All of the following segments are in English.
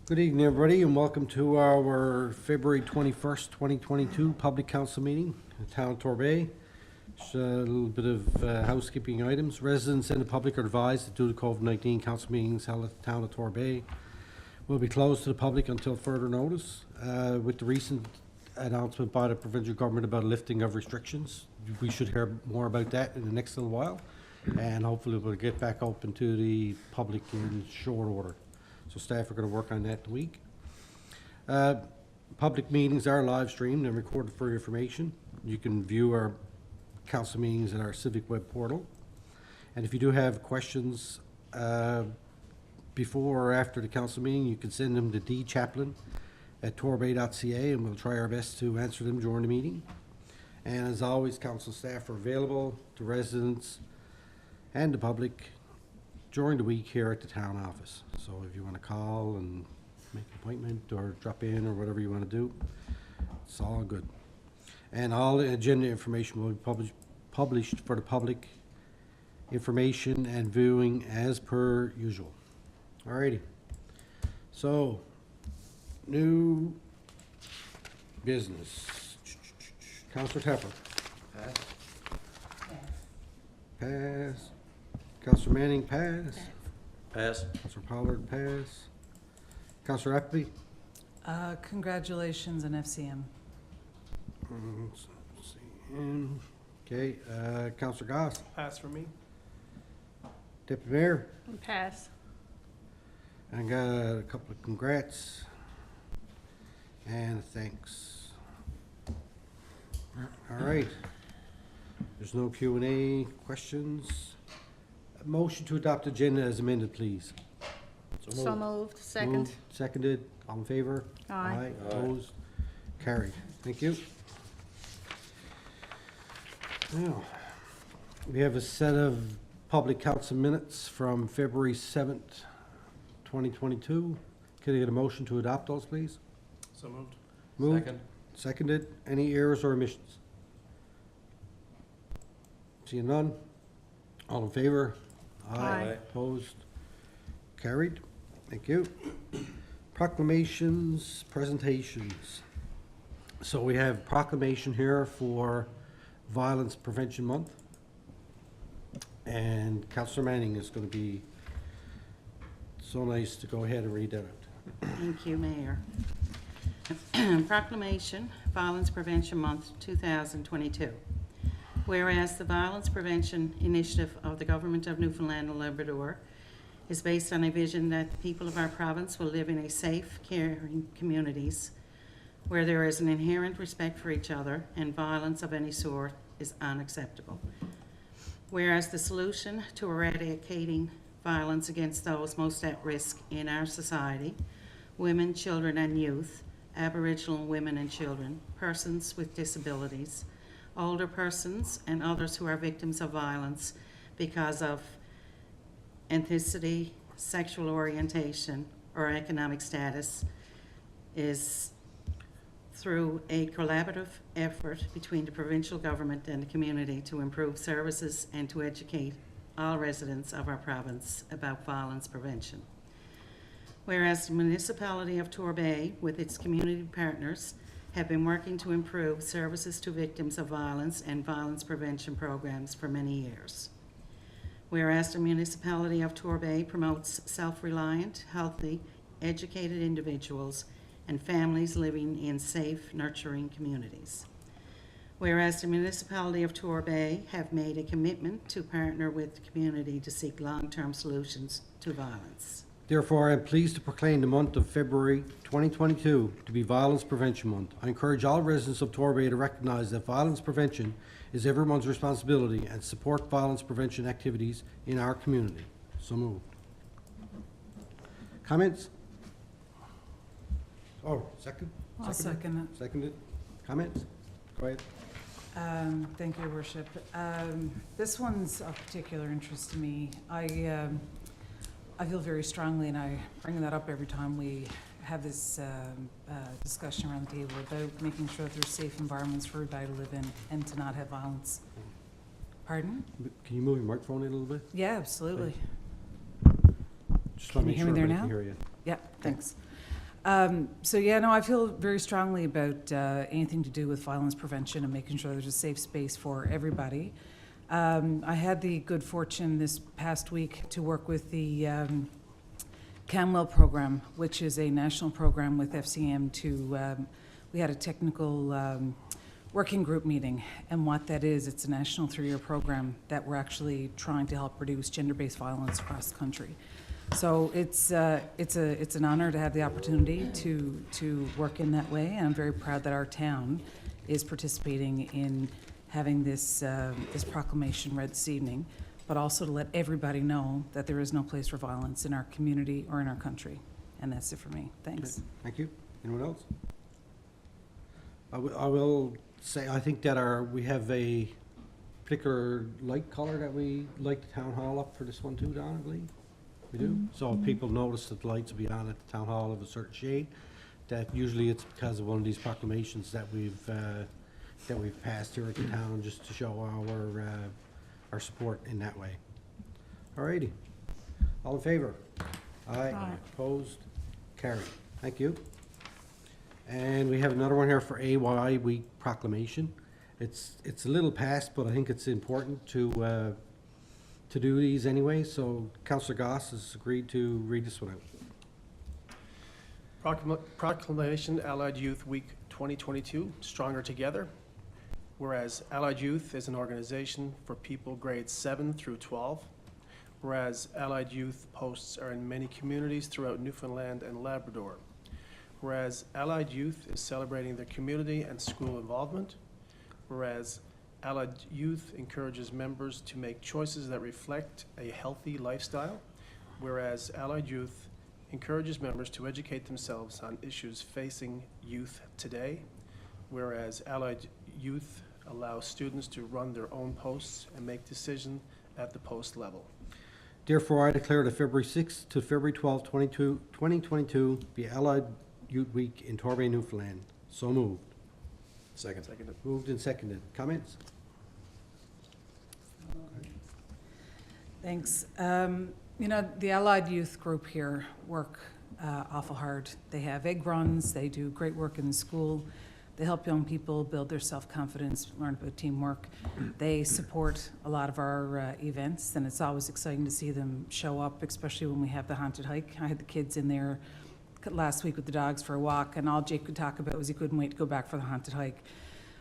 Good evening, everybody, and welcome to our February 21st, 2022 Public Council meeting in the town of Torbay. Just a little bit of housekeeping items. Residents and the public are advised that due to COVID-19, council meetings held at the town of Torbay will be closed to the public until further notice. With the recent announcement by the provincial government about lifting of restrictions, we should hear more about that in the next little while, and hopefully we'll get back open to the public in short order. So staff are going to work on that week. Public meetings are live streamed and recorded for your information. You can view our council meetings at our civic web portal. And if you do have questions before or after the council meeting, you can send them to dchaplin@torbay.ca, and we'll try our best to answer them during the meeting. And as always, council staff are available to residents and the public during the week here at the town office. So if you want to call and make an appointment or drop in or whatever you want to do, it's all good. And all the agenda information will be published for the public information and viewing as per usual. Alrighty. So, new business. Councillor Tepper. Pass. Pass. Councillor Manning, pass. Pass. Councillor Pollard, pass. Councillor Appleby. Congratulations on FCM. Okay, Councillor Goss. Pass for me. Deputy Mayor. Pass. I got a couple of congrats and thanks. All right. There's no Q&A questions. Motion to adopt agenda as amended, please. So moved. Second. Moved, seconded. All in favor? Aye. Opposed? Carried. Thank you. Now, we have a set of public council minutes from February 7th, 2022. Can I get a motion to adopt those, please? So moved. Moved. Second. Seconded. Any errors or omissions? Seeing none? All in favor? Aye. Opposed? Carried. Thank you. Proclamations, presentations. So we have proclamation here for Violence Prevention Month. And Councillor Manning is going to be so nice to go ahead and read that out. Thank you, Mayor. Proclamation, Violence Prevention Month 2022. Whereas the Violence Prevention Initiative of the Government of Newfoundland and Labrador is based on a vision that the people of our province will live in a safe, caring communities where there is an inherent respect for each other and violence of any sort is unacceptable. Whereas the solution to eradicating violence against those most at risk in our society, women, children and youth, Aboriginal women and children, persons with disabilities, older persons and others who are victims of violence because of ethnicity, sexual orientation, or economic status, is through a collaborative effort between the provincial government and the community to improve services and to educate all residents of our province about violence prevention. Whereas the municipality of Torbay, with its community partners, have been working to improve services to victims of violence and violence prevention programs for many years. Whereas the municipality of Torbay promotes self-reliant, healthy, educated individuals and families living in safe, nurturing communities. Whereas the municipality of Torbay have made a commitment to partner with the community to seek long-term solutions to violence. Therefore, I am pleased to proclaim the month of February 2022 to be Violence Prevention Month. I encourage all residents of Torbay to recognize that violence prevention is everyone's responsibility and support violence prevention activities in our community. So moved. Comments? Oh, second? I'll second it. Seconded. Comments? Go ahead. Thank you, Your Worship. This one's of particular interest to me. I feel very strongly, and I bring that up every time we have this discussion around the table about making sure that there's safe environments for everybody to live in and to not have violence. Pardon? Can you move your microphone in a little bit? Yeah, absolutely. Just Can want to you make hear me sure there everybody can now? hear you. Yeah, thanks. So yeah, no, I feel very strongly about anything to do with violence prevention and making sure there's a safe space for everybody. I had the good fortune this past week to work with the CAMWELL program, which is a national program with FCM we had a technical working group meeting, and what that is, it's a national 3-year program that we're actually trying to help reduce gender-based violence across the country. So it's an honor to have the opportunity to work in that way, and I'm very proud that our town is participating in having this proclamation read this evening, but also to let everybody know that there is no place for violence in our community or in our country. And that's it for me. Thanks. Okay, thank you. Anyone else? I will say, I think that we have a particular light color that we like the town hall up for this one too, Don, I believe. We do? So if people notice that the lights will be on at the town hall of a certain shade, that usually it's because of one of these proclamations that we've passed here at the town, just to show our support in that way. All righty. All in favor? Aye. Opposed? Carried. Thank you. And we have another one here for AY Week proclamation. It's a little past, but I think it's important to do these anyway. So Councillor Goss has agreed to read this one out. Proclamation Allied Youth Week 2022, Stronger Together. Whereas Allied Youth is an organization for people grades 7 through 12. Whereas Allied Youth posts are in many communities throughout Newfoundland and Labrador. Whereas Allied Youth is celebrating their community and school involvement. Whereas Allied Youth encourages members to make choices that reflect a healthy lifestyle. Whereas Allied Youth encourages members to educate themselves on issues facing youth today. Whereas Allied Youth allows students to run their own posts and make decisions at the post level. Therefore, I declare that February 6th to February 12th, 2022 be Allied Youth Week in Torbay, Newfoundland. So moved. Seconded. Moved and seconded. Comments? Thanks. You know, the Allied Youth group here work awful hard. They have egg runs, they do great work in the school. They help young people build their self-confidence, learn about teamwork. They support a lot of our events, and it's always exciting to see them show up, especially when we have the haunted hike. I had the kids in there last week with the dogs for a walk, and all Jake could talk about was he couldn't wait to go back for the haunted hike.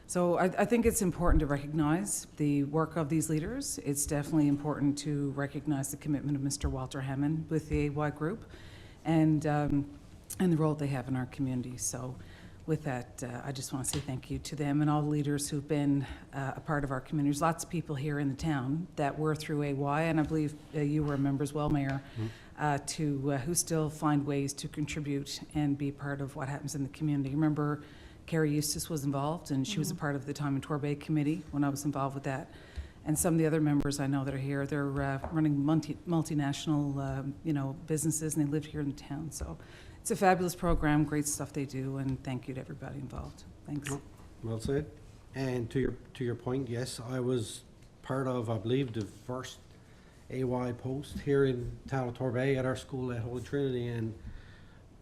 So I think it's important to recognize the work of these leaders. It's definitely important to recognize the commitment of Mr. Walter Hammond with the AY group and the role they have in our community. So with that, I just want to say thank you to them and all the leaders who've been a part of our community. There's lots of people here in the town that were through AY, and I believe you were a member as well, Mayor, who still find ways to contribute and be part of what happens in the community. Remember, Carrie Eustace was involved, and she was a part of the Time and Torbay Committee when I was involved with that. And some of the other members I know that are here, they're running multinational, businesses, and they live here in the town. So it's a fabulous program, great stuff they do, and thank you to everybody involved. Thanks. Well said. And to your point, yes, I was part of, I believe, the first AY post here in town of Torbay at our school at Holy Trinity, and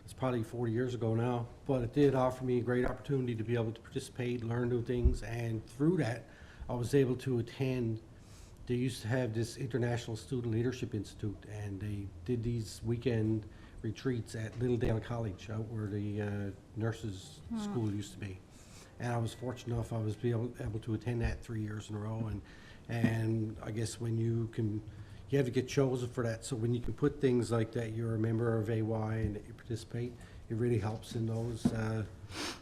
it's probably 40 years ago now, but it did offer me a great opportunity to be able to participate, learn new things, and through that, I was able to attend. They used to have this International Student Leadership Institute, and they did these weekend retreats at Littledale College, out where the nurses' school used to be. And I was fortunate enough, I was able to attend that 3 years in a row, and I guess when you have to get chosen for that. So when you can put things like that, you're a member of AY and that you participate, it really helps in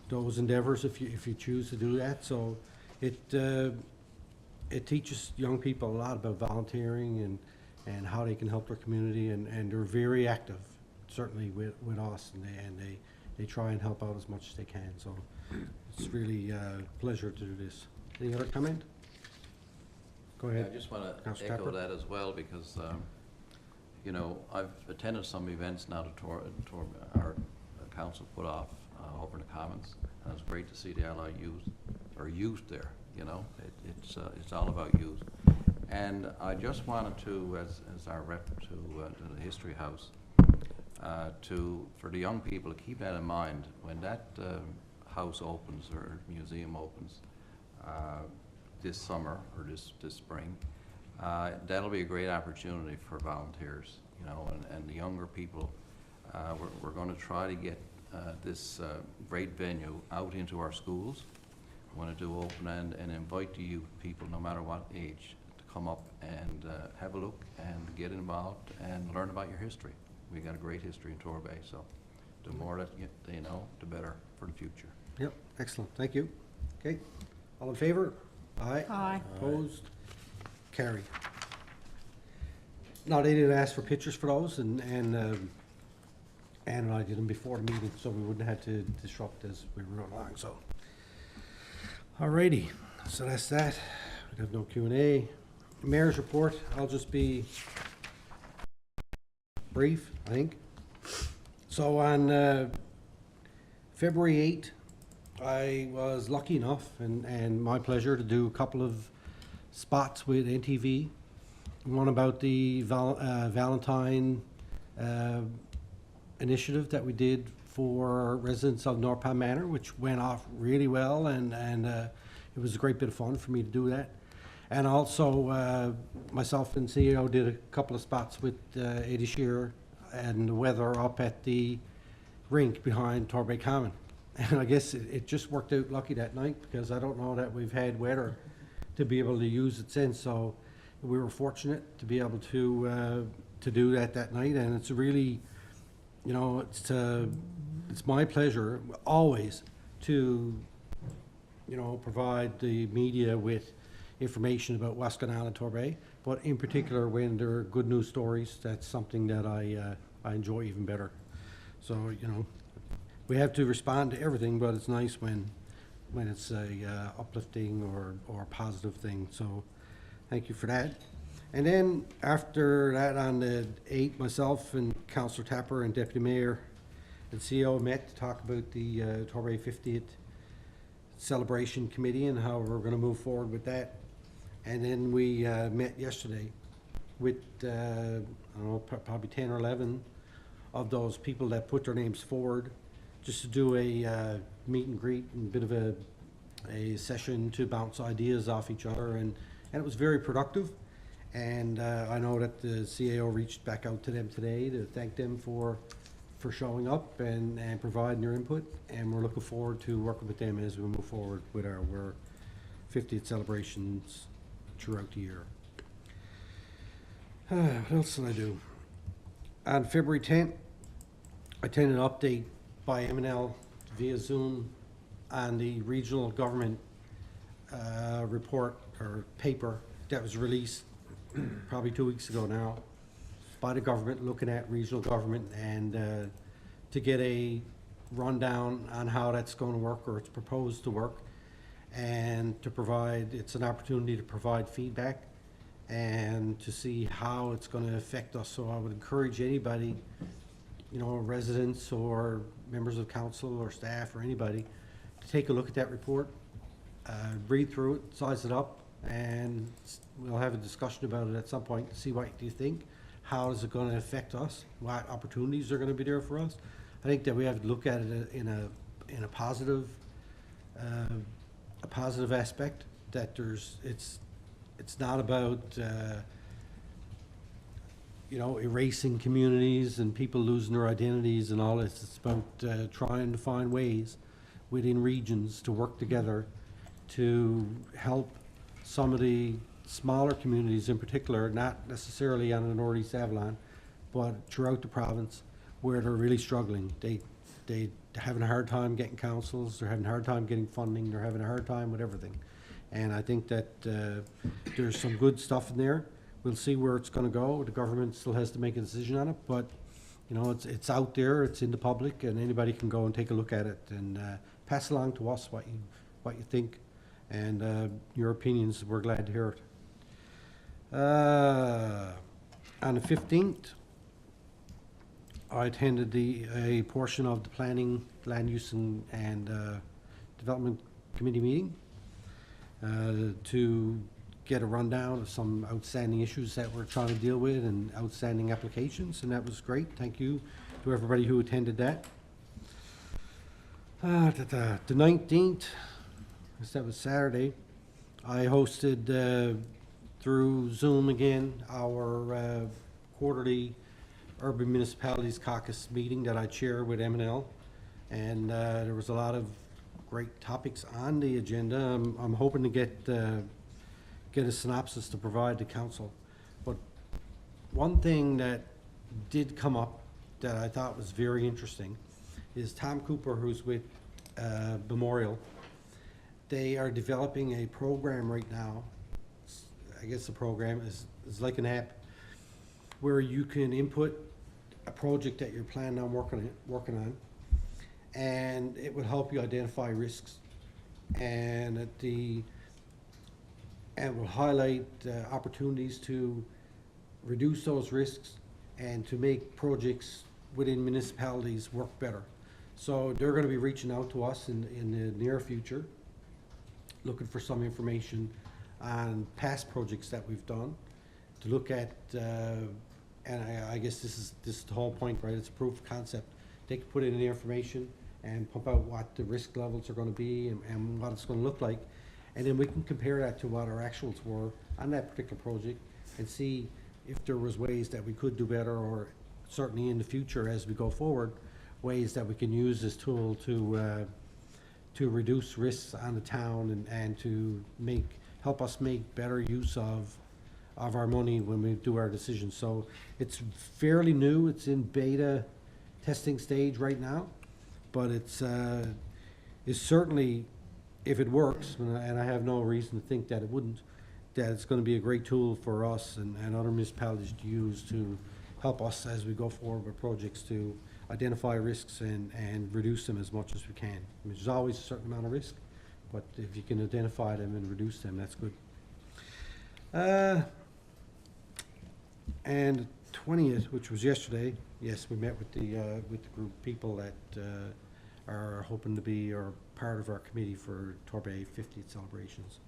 those endeavors if you choose to do that. So it teaches young people a lot about volunteering and how they can help their community, and they're very active, certainly with us, and they try and help out as much as they can. So it's really a pleasure to do this. Any other comment? Go ahead. I just want to Councillor echo Tapper. that as well, because, I've attended some events now that our council put off over in the Commons, and it's great to see the Allied youth there, It's all about youth. And I just wanted to, as our rep to the History House, for the young people to keep that in mind when that house opens or museum opens this summer or this spring. That'll be a great opportunity for volunteers, you know, and the younger people. We're going to try to get this great venue out into our schools. We want to do open and invite the youth people, no matter what age, to come up and have a look and get involved and learn about your history. We got a great history in Torbay, so the more that they know, the better for the future. Yep, excellent, thank you. Okay, all in favor? Aye. Aye. Opposed? Carried. Now, they didn't ask for pictures for those, and Ann and I did them before the meeting, so we wouldn't have to disrupt as we were along, so. Alrighty, so that's that. We have no Q&A. Mayor's report, I'll just be brief, I think. So on February 8th, I was lucky enough and my pleasure to do a couple of spots with NTV. One about the Valentine initiative that we did for residents of North Palm Manor, which went off really well, and it was a great bit of fun for me to do that. And also, myself and CEO did a couple of spots with Eddie Shearer and the weather up at the rink behind Torbay Common. And I guess it just worked out lucky that night, because I don't know that we've had weather to be able to use it since. So we were fortunate to be able to do that night, and it's really, you know, it's my pleasure always to, you know, provide the media with information about what's going on in Torbay, but in particular when there are good news stories, that's something that I enjoy even better. So, you know, we have to respond to everything, but it's nice when it's a uplifting or positive thing. So thank you for that. And then after that, on the 8th, myself and Councillor Tapper and Deputy Mayor and CEO met to talk about the Torbay 50th Celebration Committee and how we're going to move forward with that. And then we met yesterday with, I don't know, probably 10 or 11 of those people that put their names forward, just to do a meet and greet and a bit of a session to bounce ideas off each other. And it was very productive. And I know that the CAO reached back out to them today to thank them for showing up and providing their input. And we're looking forward to working with them as we move forward with our 50th celebrations throughout the year. What else did I do? On February 10th, I attended an update by M&L via Zoom on the regional government report or paper that was released probably 2 weeks ago now by the government, looking at regional government, and to get a rundown on how that's going to work, or it's proposed to work, and to provide, it's an opportunity to provide feedback and to see how it's going to affect us. So I would encourage anybody, you know, residents or members of council or staff or anybody, to take a look at that report, read through it, size it up, and we'll have a discussion about it at some point to see what do you think. How is it going to affect us? What opportunities are going to be there for us? I think that we have to look at it in a positive aspect. That it's not about you know, erasing communities and people losing their identities and all this. It's about trying to find ways within regions to work together to help some of the smaller communities in particular, not necessarily on the Northeast Avalon, but throughout the province, where they're really struggling. They're having a hard time getting councils, they're having a hard time getting funding, they're having a hard time with everything. And I think that there's some good stuff in there. We'll see where it's going to go. The government still has to make a decision on it, but you know, it's out there, it's in the public, and anybody can go and take a look at it and pass along to us what you think, and your opinions. We're glad to hear it. On the 15th, I attended a portion of the Planning, Land Use and Development Committee meeting to get a rundown of some outstanding issues that we're trying to deal with and outstanding applications, and that was great. Thank you to everybody who attended that. The 19th, I guess that was Saturday, I hosted through Zoom again our quarterly Urban Municipalities Caucus meeting that I chair with M&L. And there was a lot of great topics on the agenda. I'm hoping to get a synopsis to provide to council. But one thing that did come up that I thought was very interesting is Tom Cooper, who's with Memorial. They are developing a program right now. I guess the program is like an app where you can input a project that you're planning on working on, and it will help you identify risks, and will highlight opportunities to reduce those risks and to make projects within municipalities work better. So they're going to be reaching out to us in the near future, looking for some information on past projects that we've done, to look at, and I guess this is the whole point, right? It's a proof of concept. They can put in the information and pump out what the risk levels are going to be and what it's going to look like, and then we can compare that to what our actuals were on that particular project and see if there was ways that we could do better, or certainly in the future as we go forward, ways that we can use this tool to reduce risks on the town and to help us make better use of our money when we do our decisions. So it's fairly new. It's in beta testing stage right now, but it's certainly, if it works, and I have no reason to think that it wouldn't, that it's going to be a great tool for us and other municipalities to use to help us as we go forward with projects to identify risks and reduce them as much as we can. I mean, there's always a certain amount of risk, but if you can identify them and reduce them, that's good. And 20th, which was yesterday, yes, we met with the group of people that are hoping to be or part of our committee for Torbay 50th celebrations.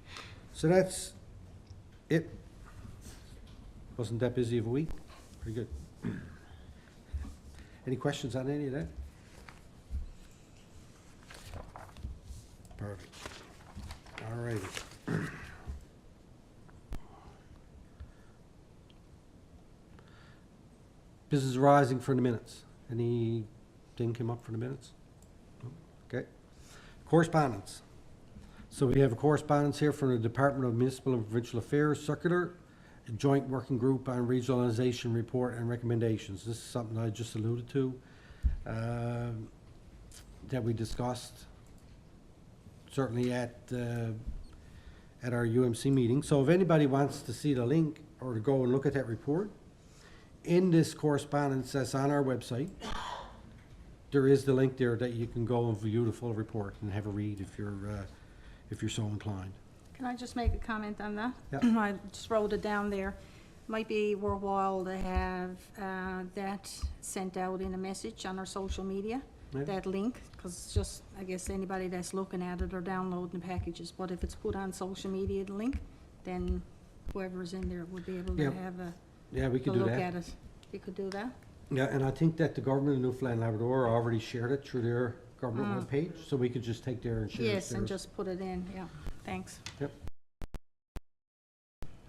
So that's it. Wasn't that busy of a week? Pretty good. Any questions on any of that? Perfect. All righty. Business arising for the minutes. Anything came up for the minutes? No? Okay. Correspondence. So we have a correspondence here from the Department of Municipal and Provincial Affairs Circular, a Joint Working Group on Regionalization Report and Recommendations. This is something I just alluded to, that we discussed certainly at our UMC meeting. So if anybody wants to see the link or to go and look at that report, in this correspondence that's on our website, there is the link there that you can go and view the full report and have a read if you're so inclined. Can I just make a comment on that? Yeah. I just wrote it down there. Might be worthwhile to have that sent out in a message on our social media, Yeah. that link, because it's just, I guess, anybody that's looking at it or downloading the packages. But if it's put on social media, the link, then whoever's in there would be able to Yeah. have Yeah, we a could do look that. at it. You could do that? Yeah, and I think that the government of Newfoundland and Labrador already shared it through their government webpage, so we could just take there and share it. Yes, and there. just put it in, yeah. Thanks.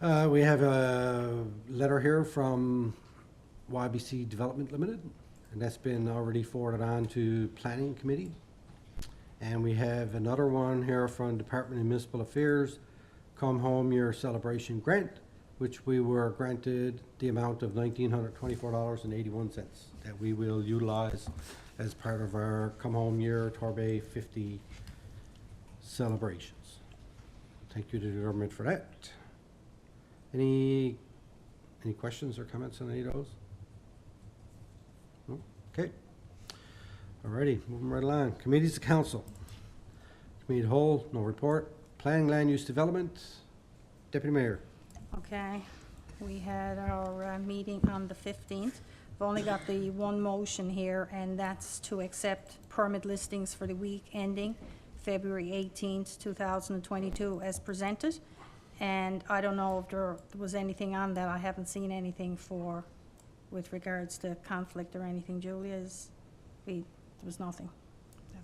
We have a letter here from YBC Development Limited, and that's been already forwarded on to Planning Committee. And we have another one here from Department of Municipal Affairs, Come Home Your Celebration Grant, which we were granted the amount of $1,924.81 that we will utilize as part of our Come Home Year Torbay 50 celebrations. Thank you to the government for that. Any questions or comments on any of those? No? Okay. Alrighty, moving right along. Committees of Council. Committee of the Whole, no report. Planning, Land Use Development, Deputy Mayor. Okay, we had our meeting on the 15th. We've only got the one motion here, and that's to accept permit listings for the week ending February 18th, 2022 as presented. And I don't know if there was anything on that. I haven't seen anything for with regards to conflict or anything, Julia? There was nothing?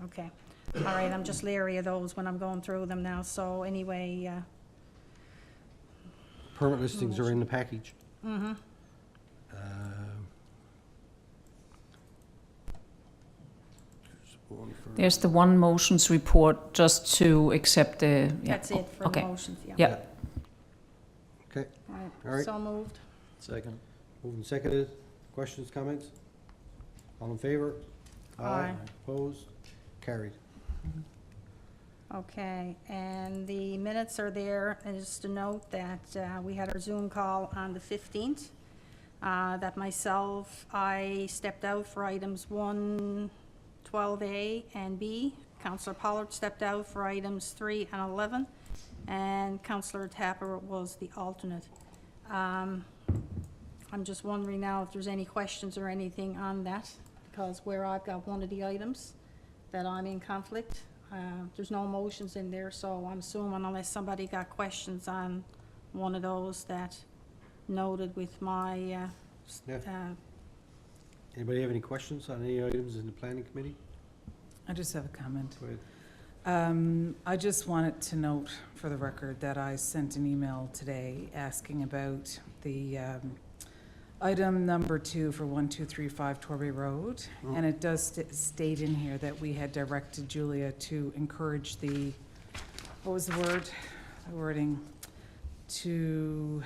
Okay. All right, I'm just leery of those when I'm going through them now, so anyway, Permit listings are in the package. mm-hmm. There's the one motions report just to accept the, yeah. That's it for Okay. motions, yeah. Yeah. Okay, All All right. So moved. Second. moved and seconded. Questions, comments? All in favor? Aye. Opposed? Carried. Okay, and the minutes are there. And just to note that we had our Zoom call on the 15th, that myself, I stepped out for items 1, 12A and B. Councillor Pollard stepped out for items 3 and 11, and Councillor Tapper was the alternate. I'm just wondering now if there's any questions or anything on that, because where I've got one of the items that I'm in conflict, there's no motions in there, so I'm assuming unless somebody got questions on one of those that noted with my, Yeah. Anybody have any questions on any items in the planning committee? I just have a comment. Go ahead. I just wanted to note for the record that I sent an email today asking about the item number 2 for 1235 Torbay Road. And it does state in here that we had directed Julia to encourage the, what was the word? The wording, to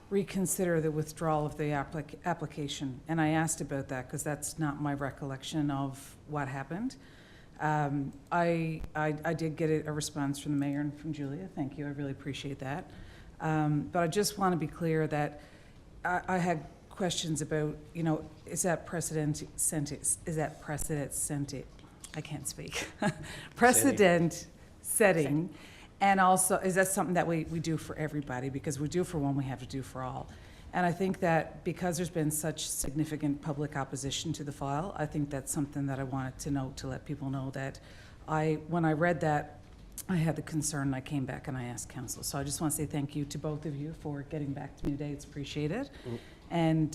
reconsider the withdrawal of the application. And I asked about that because that's not my recollection of what happened. I did get a response from the mayor and from Julia. Thank you. I really appreciate that. But I just want to be clear that I had questions about, you know, is that precedent I can't speak. Precedent setting. And also, is that something that we do for everybody? Because we do for one, we have to do for all. And I think that because there's been such significant public opposition to the file, I think that's something that I wanted to note, to let people know that when I read that, I had the concern, and I came back and I asked council. So I just want to say thank you to both of you for getting back to me today. It's appreciated. And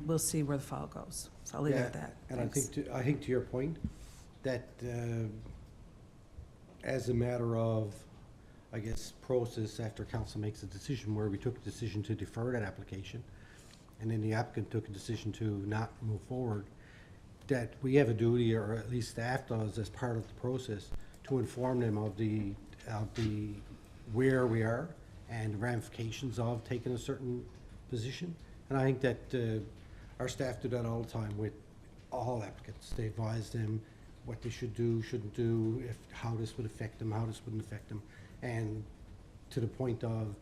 we'll see where the file goes. So I'll leave it at that. And Thanks. I think to your point, that as a matter of, I guess, process after council makes a decision, where we took a decision to defer that application, and then the applicant took a decision to not move forward, that we have a duty, or at least staff does as part of the process, to inform them of the where we are and the ramifications of taking a certain position. And I think that our staff do that all the time with all applicants. They advise them what they should do, shouldn't do, how this would affect them, how this wouldn't affect them. And to the point of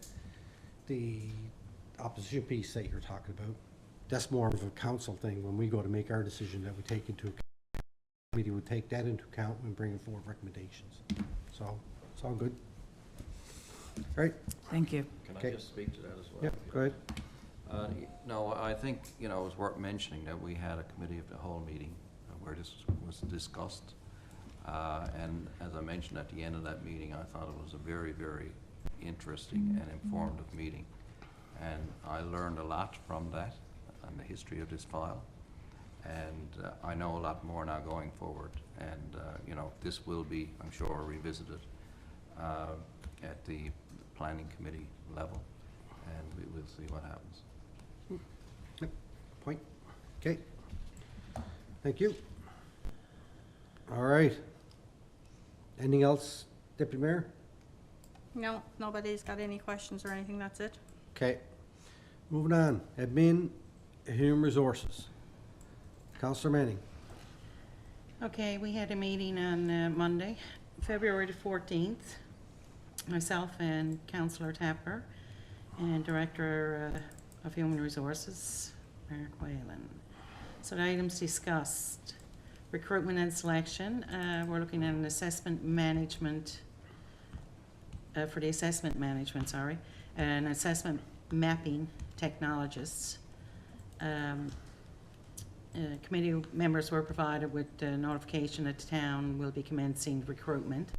the opposition piece that you're talking about, that's more of a council thing. When we go to make our decision, that we take into account, the committee would take that into account and bring forward recommendations. So it's all good. All right. Thank you. Can I Okay. just speak to that as well? Yep, go ahead. No, I think, you know, it's worth mentioning that we had a committee of the whole meeting where this was discussed. And as I mentioned at the end of that meeting, I thought it was a very, very interesting and informative meeting. And I learned a lot from that and the history of this file. And I know a lot more now going forward. And, you know, this will be, I'm sure, revisited at the planning committee level. And we will see what happens. Point. Okay. Thank you. All right. Anything else, Deputy Mayor? No, nobody's got any questions or anything, that's it? Okay. Moving on. Admin, Human Resources. Councillor Manning. Okay, we had a meeting on Monday, February the 14th. Myself and Councillor Tapper and Director of Human Resources, Mark Whalen. So the items discussed: recruitment and selection. We're looking at an assessment management, for the assessment management, sorry, an assessment mapping technologists. Committee members were provided with notification that the town will be commencing recruitment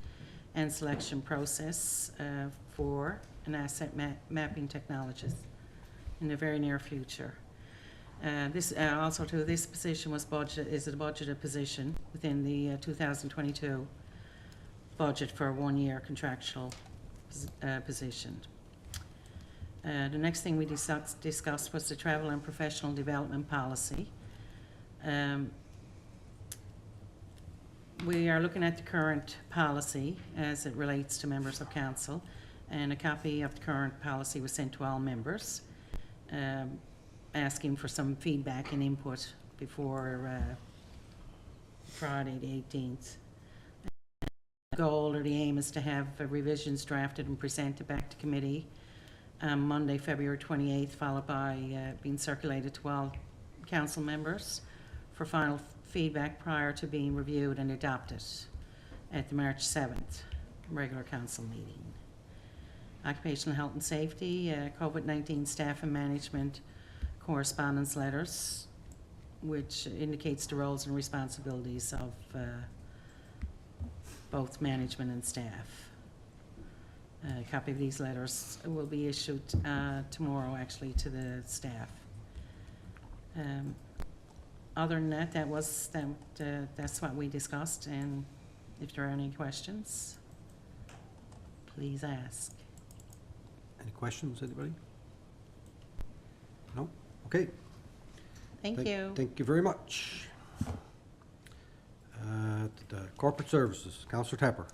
and selection process for an asset mapping technologist. in the very near future. This position is a budgeted position within the 2022 budget for a one-year contractual position. The next thing we discussed was the travel and professional development policy. We are looking at the current policy as it relates to members of council, and a copy of the current policy was sent to all members, asking for some feedback and input before Friday the 18th. The goal or the aim is to have revisions drafted and presented back to committee Monday, February 28th, followed by being circulated to all council members for final feedback prior to being reviewed and adopted at the March 7th regular council meeting. Occupational health and safety, COVID-19 staff and management correspondence letters, which indicates the roles and responsibilities of both management and staff. A copy of these letters will be issued tomorrow, actually, to the staff. Other than that, that's what we discussed, and if there are any questions, please ask. Any questions, anybody? No? Okay. Thank you. Thank you very much. The Corporate Services, Councillor Tapper.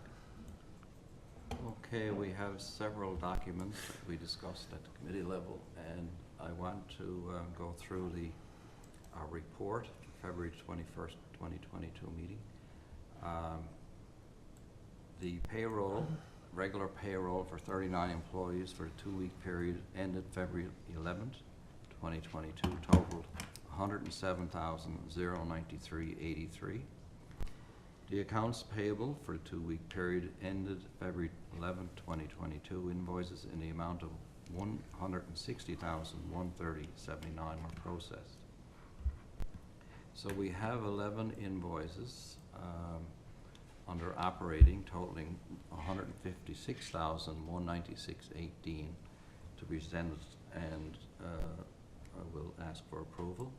Okay, we have several documents that we discussed at the committee level, and I want to go through our report for February 21st, 2022 meeting. The payroll, regular payroll for 39 employees for a 2-week period ended February 11th, 2022, totaled $107,093.83. The accounts payable for the 2-week period ended February 11th, 2022, invoices in the amount of $160,130.79 were processed. So we have 11 invoices under operating totaling $156,196.18 to be presented, and I will ask for approval.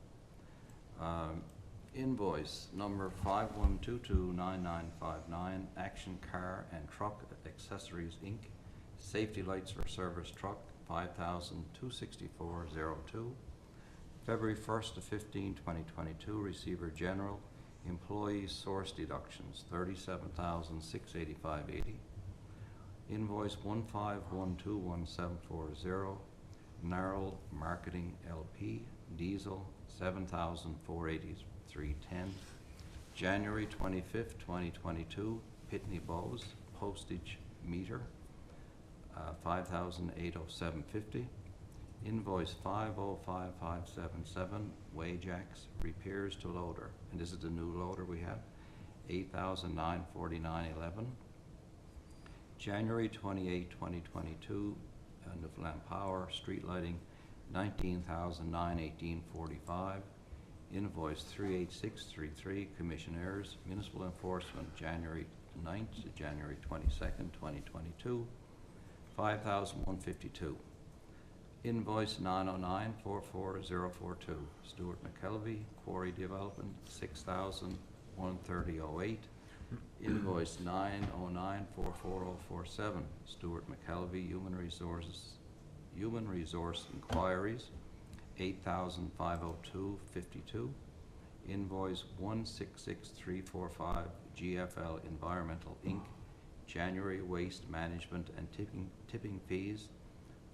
Invoice number 51229959, Action Car and Truck Accessories Inc., Safety Lights for Service Truck, $5,264.02. February 1st to 15, 2022, Receiver General, Employee Source Deductions, $37,685.80. Invoice 1512140, Narrow Marketing LP, Diesel, $7,483.10. January 25th, 2022, Pitney Bowes, Postage Meter, $5,807.50. Invoice 505577, Wajax Repairs to Loader, and this is the new loader we have, $8,949.11. January 28, 2022, Newfoundland Power Street Lighting, $19,918.45. Invoice 38633, Commissioners Municipal Enforcement, January 9th to January 22nd, 2022, $5,152. Invoice 909-44042, Stuart McKelvey, Quarry Development, $6,130.08. Invoice 909-44047, Stuart McKelvey, Human Resource Inquiries, $8,502.52. Invoice 166345, GFL Environmental Inc., January Waste Management and tipping fees,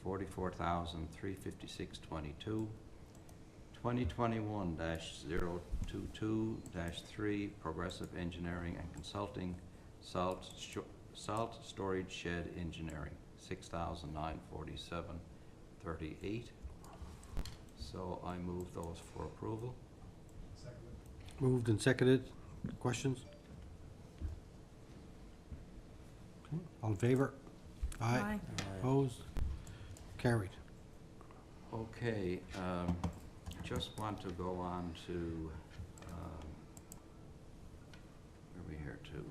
$44,356.22. 2021-022-3, Progressive Engineering and Consulting, Salt Storage Shed Engineering, $6,947.38. So I move those for approval. Moved and seconded. Questions? Okay. All in favor? Aye. Opposed? Carried. Okay, just want to go on to, where are we here to?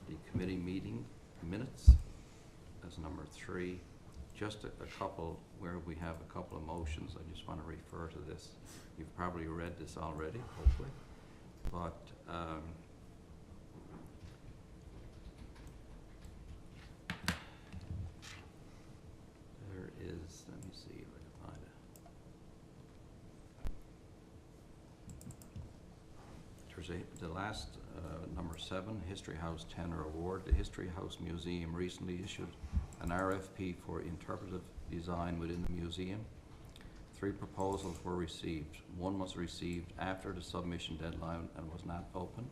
The committee meeting minutes as number 3. just a couple, where we have a couple of motions, I just want to refer to this. You've probably read this already, hopefully, but there is, let me see if I can find it. The last, number 7, History House Tenor Award. The History House Museum recently issued an RFP for interpretive design within the museum. 3 proposals were received. 1 was received after the submission deadline and was not opened.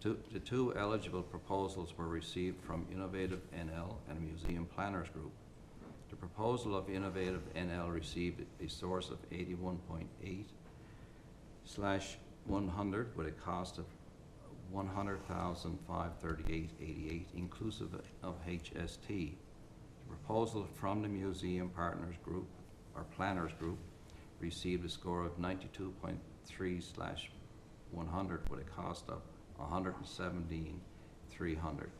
The 2 eligible proposals were received from Innovative NL and Museum Planners Group. The proposal of Innovative NL received a source of 81.8/100 with a cost of $100,538.88 inclusive of HST. The proposal from the Museum Partners Group or Planners Group received a score of 92.3/100 with a cost of $117,300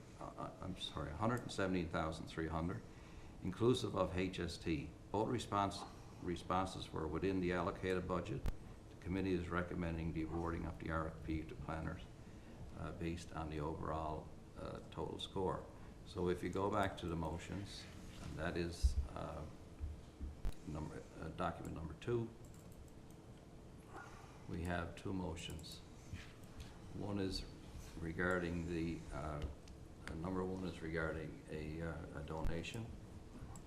inclusive of HST. Both responses were within the allocated budget. The committee is recommending the awarding of the RFP to planners based on the overall total score. So if you go back to the motions, and that is document number 2, we have 2 motions. One is regarding the, number 1 is regarding a donation.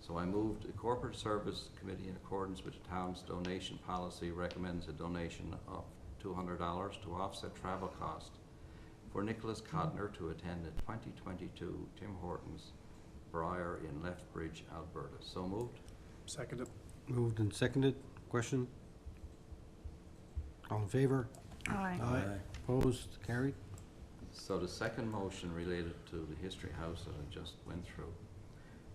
So I moved the Corporate Service Committee, in accordance with the town's donation policy, recommends a donation of $200 to offset travel cost for Nicholas Codner to attend the 2022 Tim Hortons Briar in Lethbridge, Alberta. So moved. Seconded. Moved and seconded. Question? All in favor? Aye. Opposed? Carried. So the second motion related to the History House that I just went through.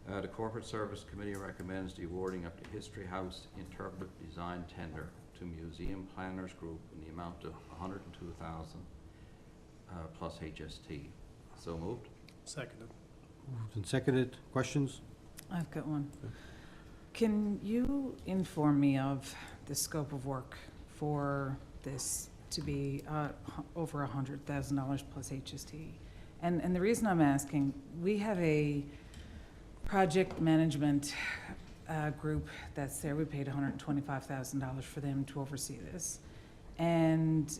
The Corporate Service Committee recommends the awarding of the History House Interpretive Design Tender to Museum Planners Group in the amount of $102,000 plus HST. So moved. Seconded. Moved and seconded. Questions? I've got one. Can you inform me of the scope of work for this to be over $100,000 plus HST? And the reason I'm asking, we have a project management group that's there. We paid $125,000 for them to oversee this. And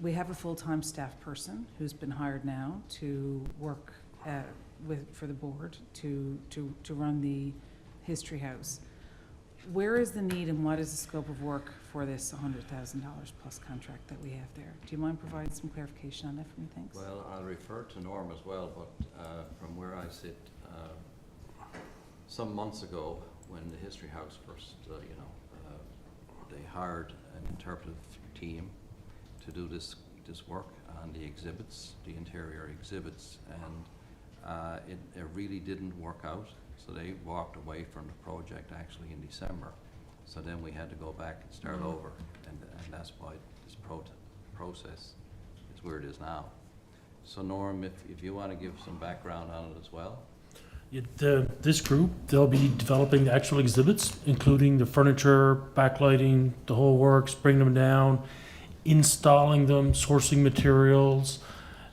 we have a full-time staff person who's been hired now to work for the board to run the History House. Where is the need and what is the scope of work for this $100,000 plus contract that we have there? Do you mind providing some clarification on that for me? Thanks. Well, I'll refer to Norm as well, but from where I sit, some months ago, when the History House first, they hired an interpretive team to do this work on the exhibits, the interior exhibits, and it really didn't work out. So they walked away from the project actually in December. So then we had to go back and start over, and that's why this process is where it is now. So Norm, if you want to give some background on it as well. This group, they'll be developing the actual exhibits, including the furniture, backlighting, the whole works, bringing them down, installing them, sourcing materials,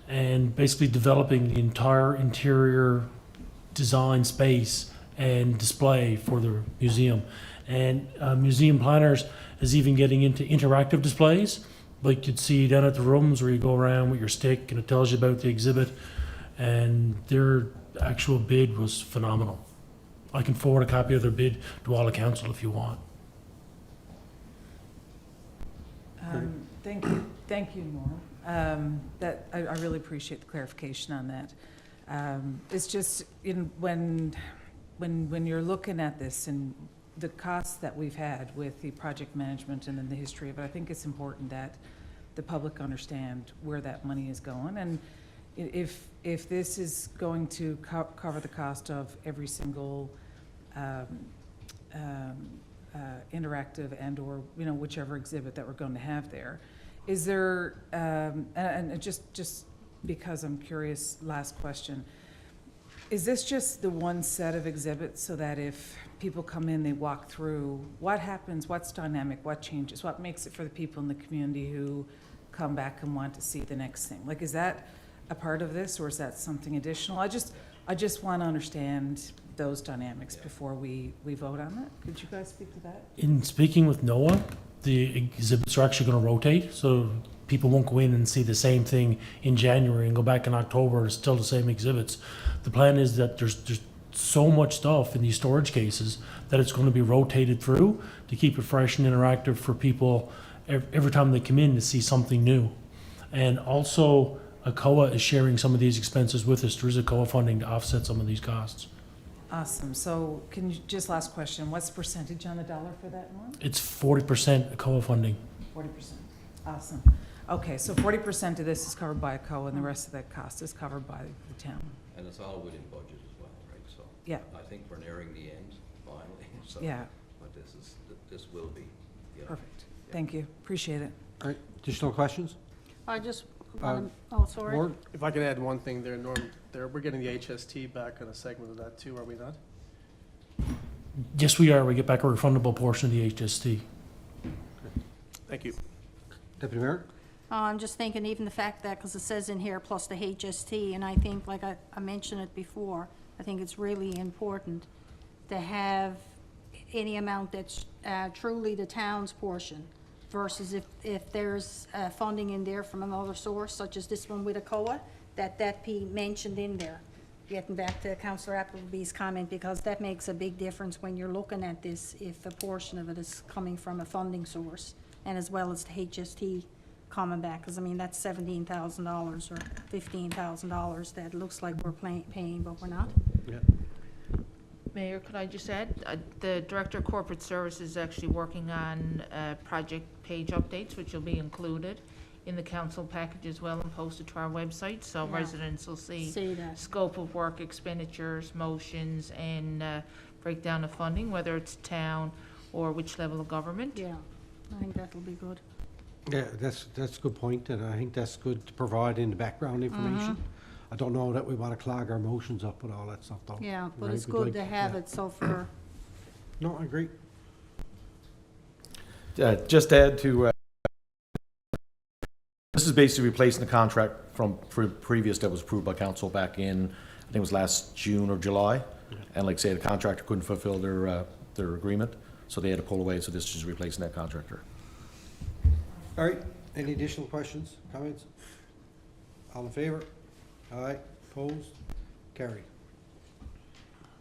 and basically developing the entire interior design space and display for the museum. And Museum Planners is even getting into interactive displays, like you'd see down at the rooms where you go around with your stick and it tells you about the exhibit. And their actual bid was phenomenal. I can forward a copy of their bid to all the council if you want. Thank you, Norm. That I really appreciate the clarification on that. It's just when you're looking at this and the costs that we've had with the project management and then the history of it, I think it's important that the public understand where that money is going. And if this is going to cover the cost of every single interactive and/or whichever exhibit that we're going to have there, is there and just because I'm curious, last question, Is this just the one set of exhibits so that if people come in, they walk through, what happens, what's dynamic, what changes, what makes it for the people in the community who come back and want to see the next thing? Like, is that a part of this, or is that something additional? I just want to understand those dynamics before we vote on that. Could you guys speak to that? In speaking with Noah, the exhibits are actually going to rotate, so people won't go in and see the same thing in January and go back in October, it's still the same exhibits. The plan is that there's so much stuff in these storage cases that it's going to be rotated through to keep it fresh and interactive for people every time they come in to see something new. And also, ACOA is sharing some of these expenses with us. There is ACOA funding to offset some of these costs. Awesome. So can you, just last question, what's the percentage on the dollar for that one? It's 40% ACOA funding. 40%. Awesome. Okay, so 40% of this is covered by ACOA and the rest of that cost is covered by the town. And it's all within budget as well, right? So Yeah. I think we're nearing the end finally, so. Yeah, But this will be, you know. perfect. Thank you. Appreciate it. All right, additional questions? I just, Uh, oh, sorry. Ward? If I can add one thing there, Norm, we're getting the HST back on a segment of that too, are we not? Yes, we are. We get back a refundable portion of the HST. Thank you. Deputy Mayor? I'm just thinking even the fact that, because it says in here plus the HST, and I think, like I mentioned it before, I think it's really important to have any amount that's truly the town's portion versus if there's funding in there from another source, such as this one with ACOA, that be mentioned in there. Getting back to Councillor Appleby's comment, because that makes a big difference when you're looking at this, if a portion of it is coming from a funding source, and as well as the HST coming back, because I mean, that's $17,000 or $15,000 that looks like we're paying, but we're not. Yeah. Mayor, could I just add, the Director of Corporate Services is actually working on project page updates, which will be included in the council package as well and posted to our website, so Yeah. residents will see See that. scope of work, expenditures, motions, and breakdown of funding, whether it's town or which level of government. Yeah, I think that'll be good. Yeah, that's a good point, and I think that's good to provide in the background information. I don't know that we want to clog our motions up with all that stuff, though. Yeah, but Right, it's we'd good like- to have yeah. it, so for, No, I agree. Just to add to, this is basically replacing the contract from previous that was approved by council back in, I think it was last June or July. And like I say, the contractor couldn't fulfill their agreement, so they had to pull away, so this is replacing that contractor. All right, any additional questions, comments? All in favor? Aye, opposed? Carried.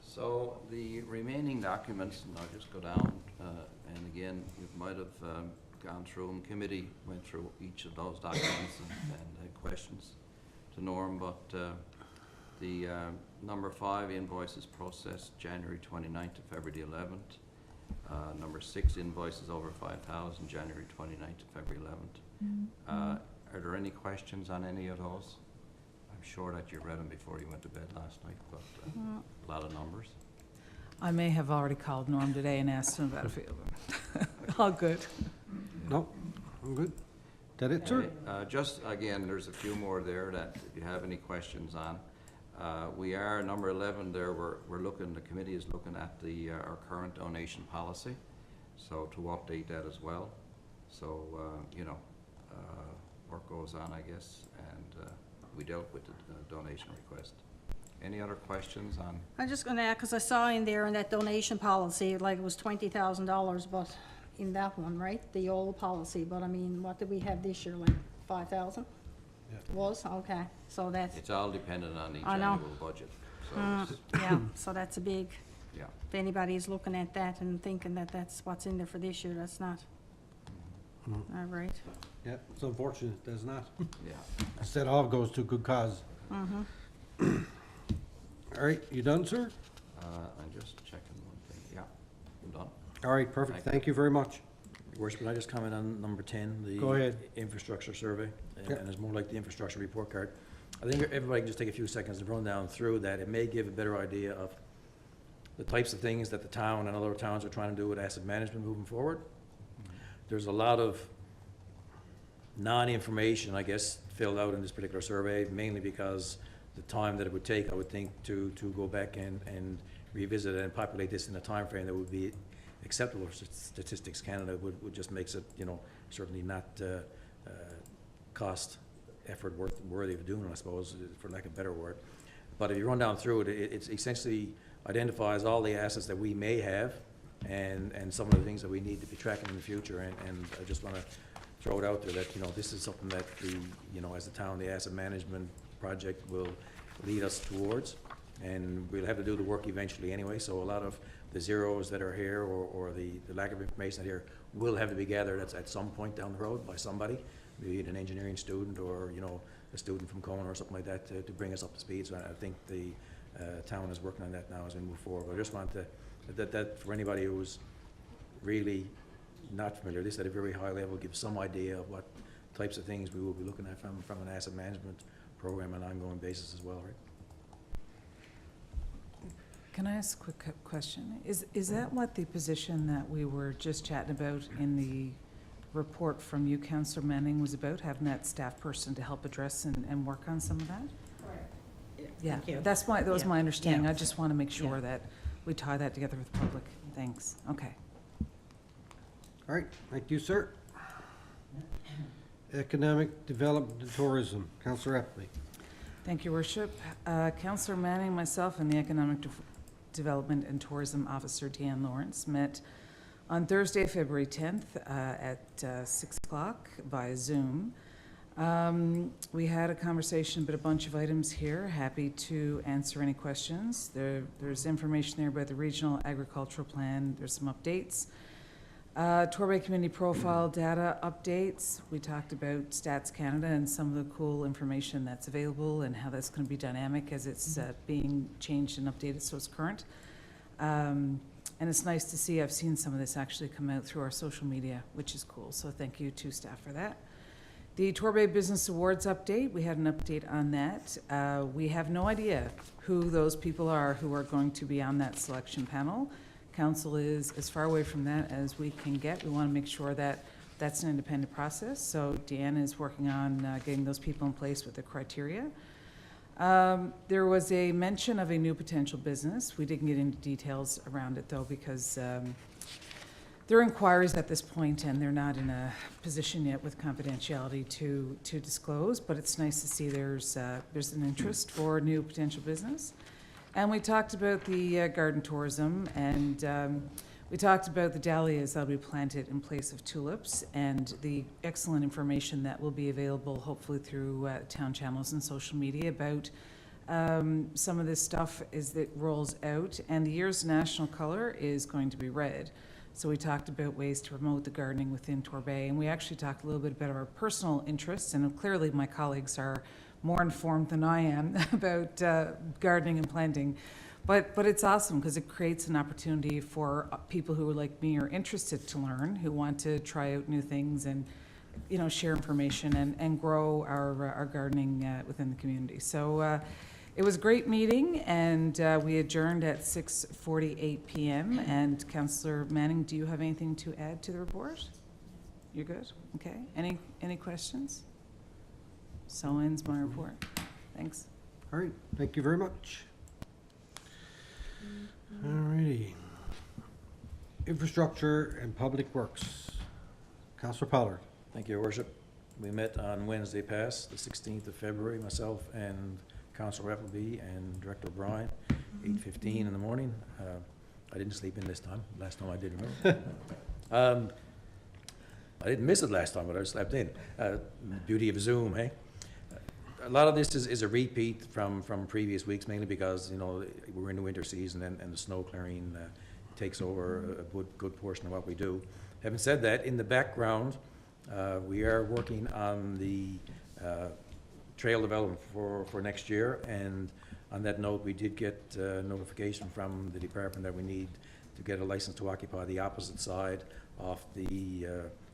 So the remaining documents, and I'll just go down, and again, you might have gone through them, committee went through each of those documents and had questions to Norm, but the number 5 invoices processed January 29th to February 11th. Number 6 invoices over 5,000, January 29th to February 11th. Are there any questions on any of those? I'm sure that you read them before you went to bed last night, but a lot of numbers. I may have already called Norm today and asked him about a few of them. All good. No, I'm good. That it, sir? Okay, just, again, there's a few more there that if you have any questions on. We are, number 11 there, we're looking, the committee is looking at our current donation policy, so to update that as well. So, work goes on, I guess, and we dealt with the donation request. Any other questions on? I'm just gonna add, because I saw in there in that donation policy, like it was $20,000, but in that one, right? The old policy, but I mean, what did we have this year, like 5,000? Yeah. Was, okay, so that's, It's all dependent on each I know. annual budget, so, it's- yeah, so that's a big, yeah. if anybody's looking at that and thinking that that's what's in there for this year, that's not. Mhm. All right. Yeah, it's unfortunate, there's not. Yeah. Instead, all goes to a good cause. All right, you done, sir? I'm just checking one thing, yeah, I'm done. All right, perfect, thank you very much. Your Worship, can I just comment on number 10, the Go ahead. infrastructure survey? Yep. And it's more like the infrastructure report card. I think everybody can just take a few seconds to run down through that. It may give a better idea of the types of things that the town and other towns are trying to do with asset management moving forward. There's a lot of non-information, I guess, filled out in this particular survey, mainly because the time that it would take, I would think, to go back and revisit it and populate this in a time frame that would be acceptable for Statistics Canada would just makes it, certainly not cost effort worthy of doing, I suppose, for lack of a better word. But if you run down through it, it essentially identifies all the assets that we may have and some of the things that we need to be tracking in the future. And I just want to throw it out there that, this is something that as a town, the asset management project will lead us towards. And we'll have to do the work eventually anyway, so a lot of the zeros that are here or the lack of information here will have to be gathered at some point down the road by somebody, be it an engineering student or, a student from Kona or something like that to bring us up to speed. So I think the town is working on that now as we move forward. But I just want that for anybody who's really not familiar, this at a very high level gives some idea of what types of things we will be looking at from an asset management program on an ongoing basis as well, right? Can I ask a quick question? Is that what the position that we were just chatting about in the report from you, Councillor Manning, was about, having that staff person to help address and work on some of that? Yeah, Thank you. that was Yeah. my understanding. Yeah. I just want to make sure Yeah. that we tie that together with the public. Thanks. Okay. All right, thank you, sir. Economic Development and Tourism, Councillor Epley. Thank you, Worship. Councillor Manning, myself, and the Economic Development and Tourism Officer, Deanne Lawrence, met on Thursday, February 10th at 6 o'clock via Zoom. We had a conversation about a bunch of items here. Happy to answer any questions. There's information there about the Regional Agricultural Plan. There's some updates. Torbay Community Profile data updates. We talked about Stats Canada and some of the cool information that's available and how that's going to be dynamic as it's being changed and updated so it's current. And it's nice to see, I've seen some of this actually come out through our social media, which is cool. So thank you to staff for that. The Torbay Business Awards update, we had an update on that. We have no idea who those people are who are going to be on that selection panel. Council is as far away from that as we can get. We want to make sure that that's an independent process. So Deanne is working on getting those people in place with the criteria. There was a mention of a new potential business. We didn't get into details around it though because there are inquiries at this point and they're not in a position yet with confidentiality to disclose, but it's nice to see there's an interest for a new potential business. And we talked about the garden tourism, and we talked about the dahlias that'll be planted in place of tulips, and the excellent information that will be available, hopefully through town channels and social media, about some of this stuff as it rolls out. And the year's national color is going to be red. So we talked about ways to promote the gardening within Torbay, and we actually talked a little bit about our personal interests, and clearly my colleagues are more informed than I am about gardening and planting. But it's awesome because it creates an opportunity for people who, like me, are interested to learn, who want to try out new things and, share information and grow our gardening within the community. So it was a great meeting, and we adjourned at 6:48 p.m. And Councillor Manning, do you have anything to add to the report? You're good? Okay. Any questions? So ends my report. Thanks. All right, thank you very much. All righty. Infrastructure and Public Works, Councillor Pollard. Thank you, Your Worship. We met on Wednesday past, the 16th of February, myself and Councillor Appleby and Director O'Brien, 8:15 in the morning. I didn't sleep in this time. Last time I did, remember? I didn't miss it last time, but I slept in. Beauty of Zoom, hey? A lot of this is a repeat from previous weeks, mainly because, we're in the winter season and the snow clearing takes over a good portion of what we do. Having said that, in the background, we are working on the trail development for next year, and on that note, we did get notification from the department that we need to get a license to occupy the opposite side of the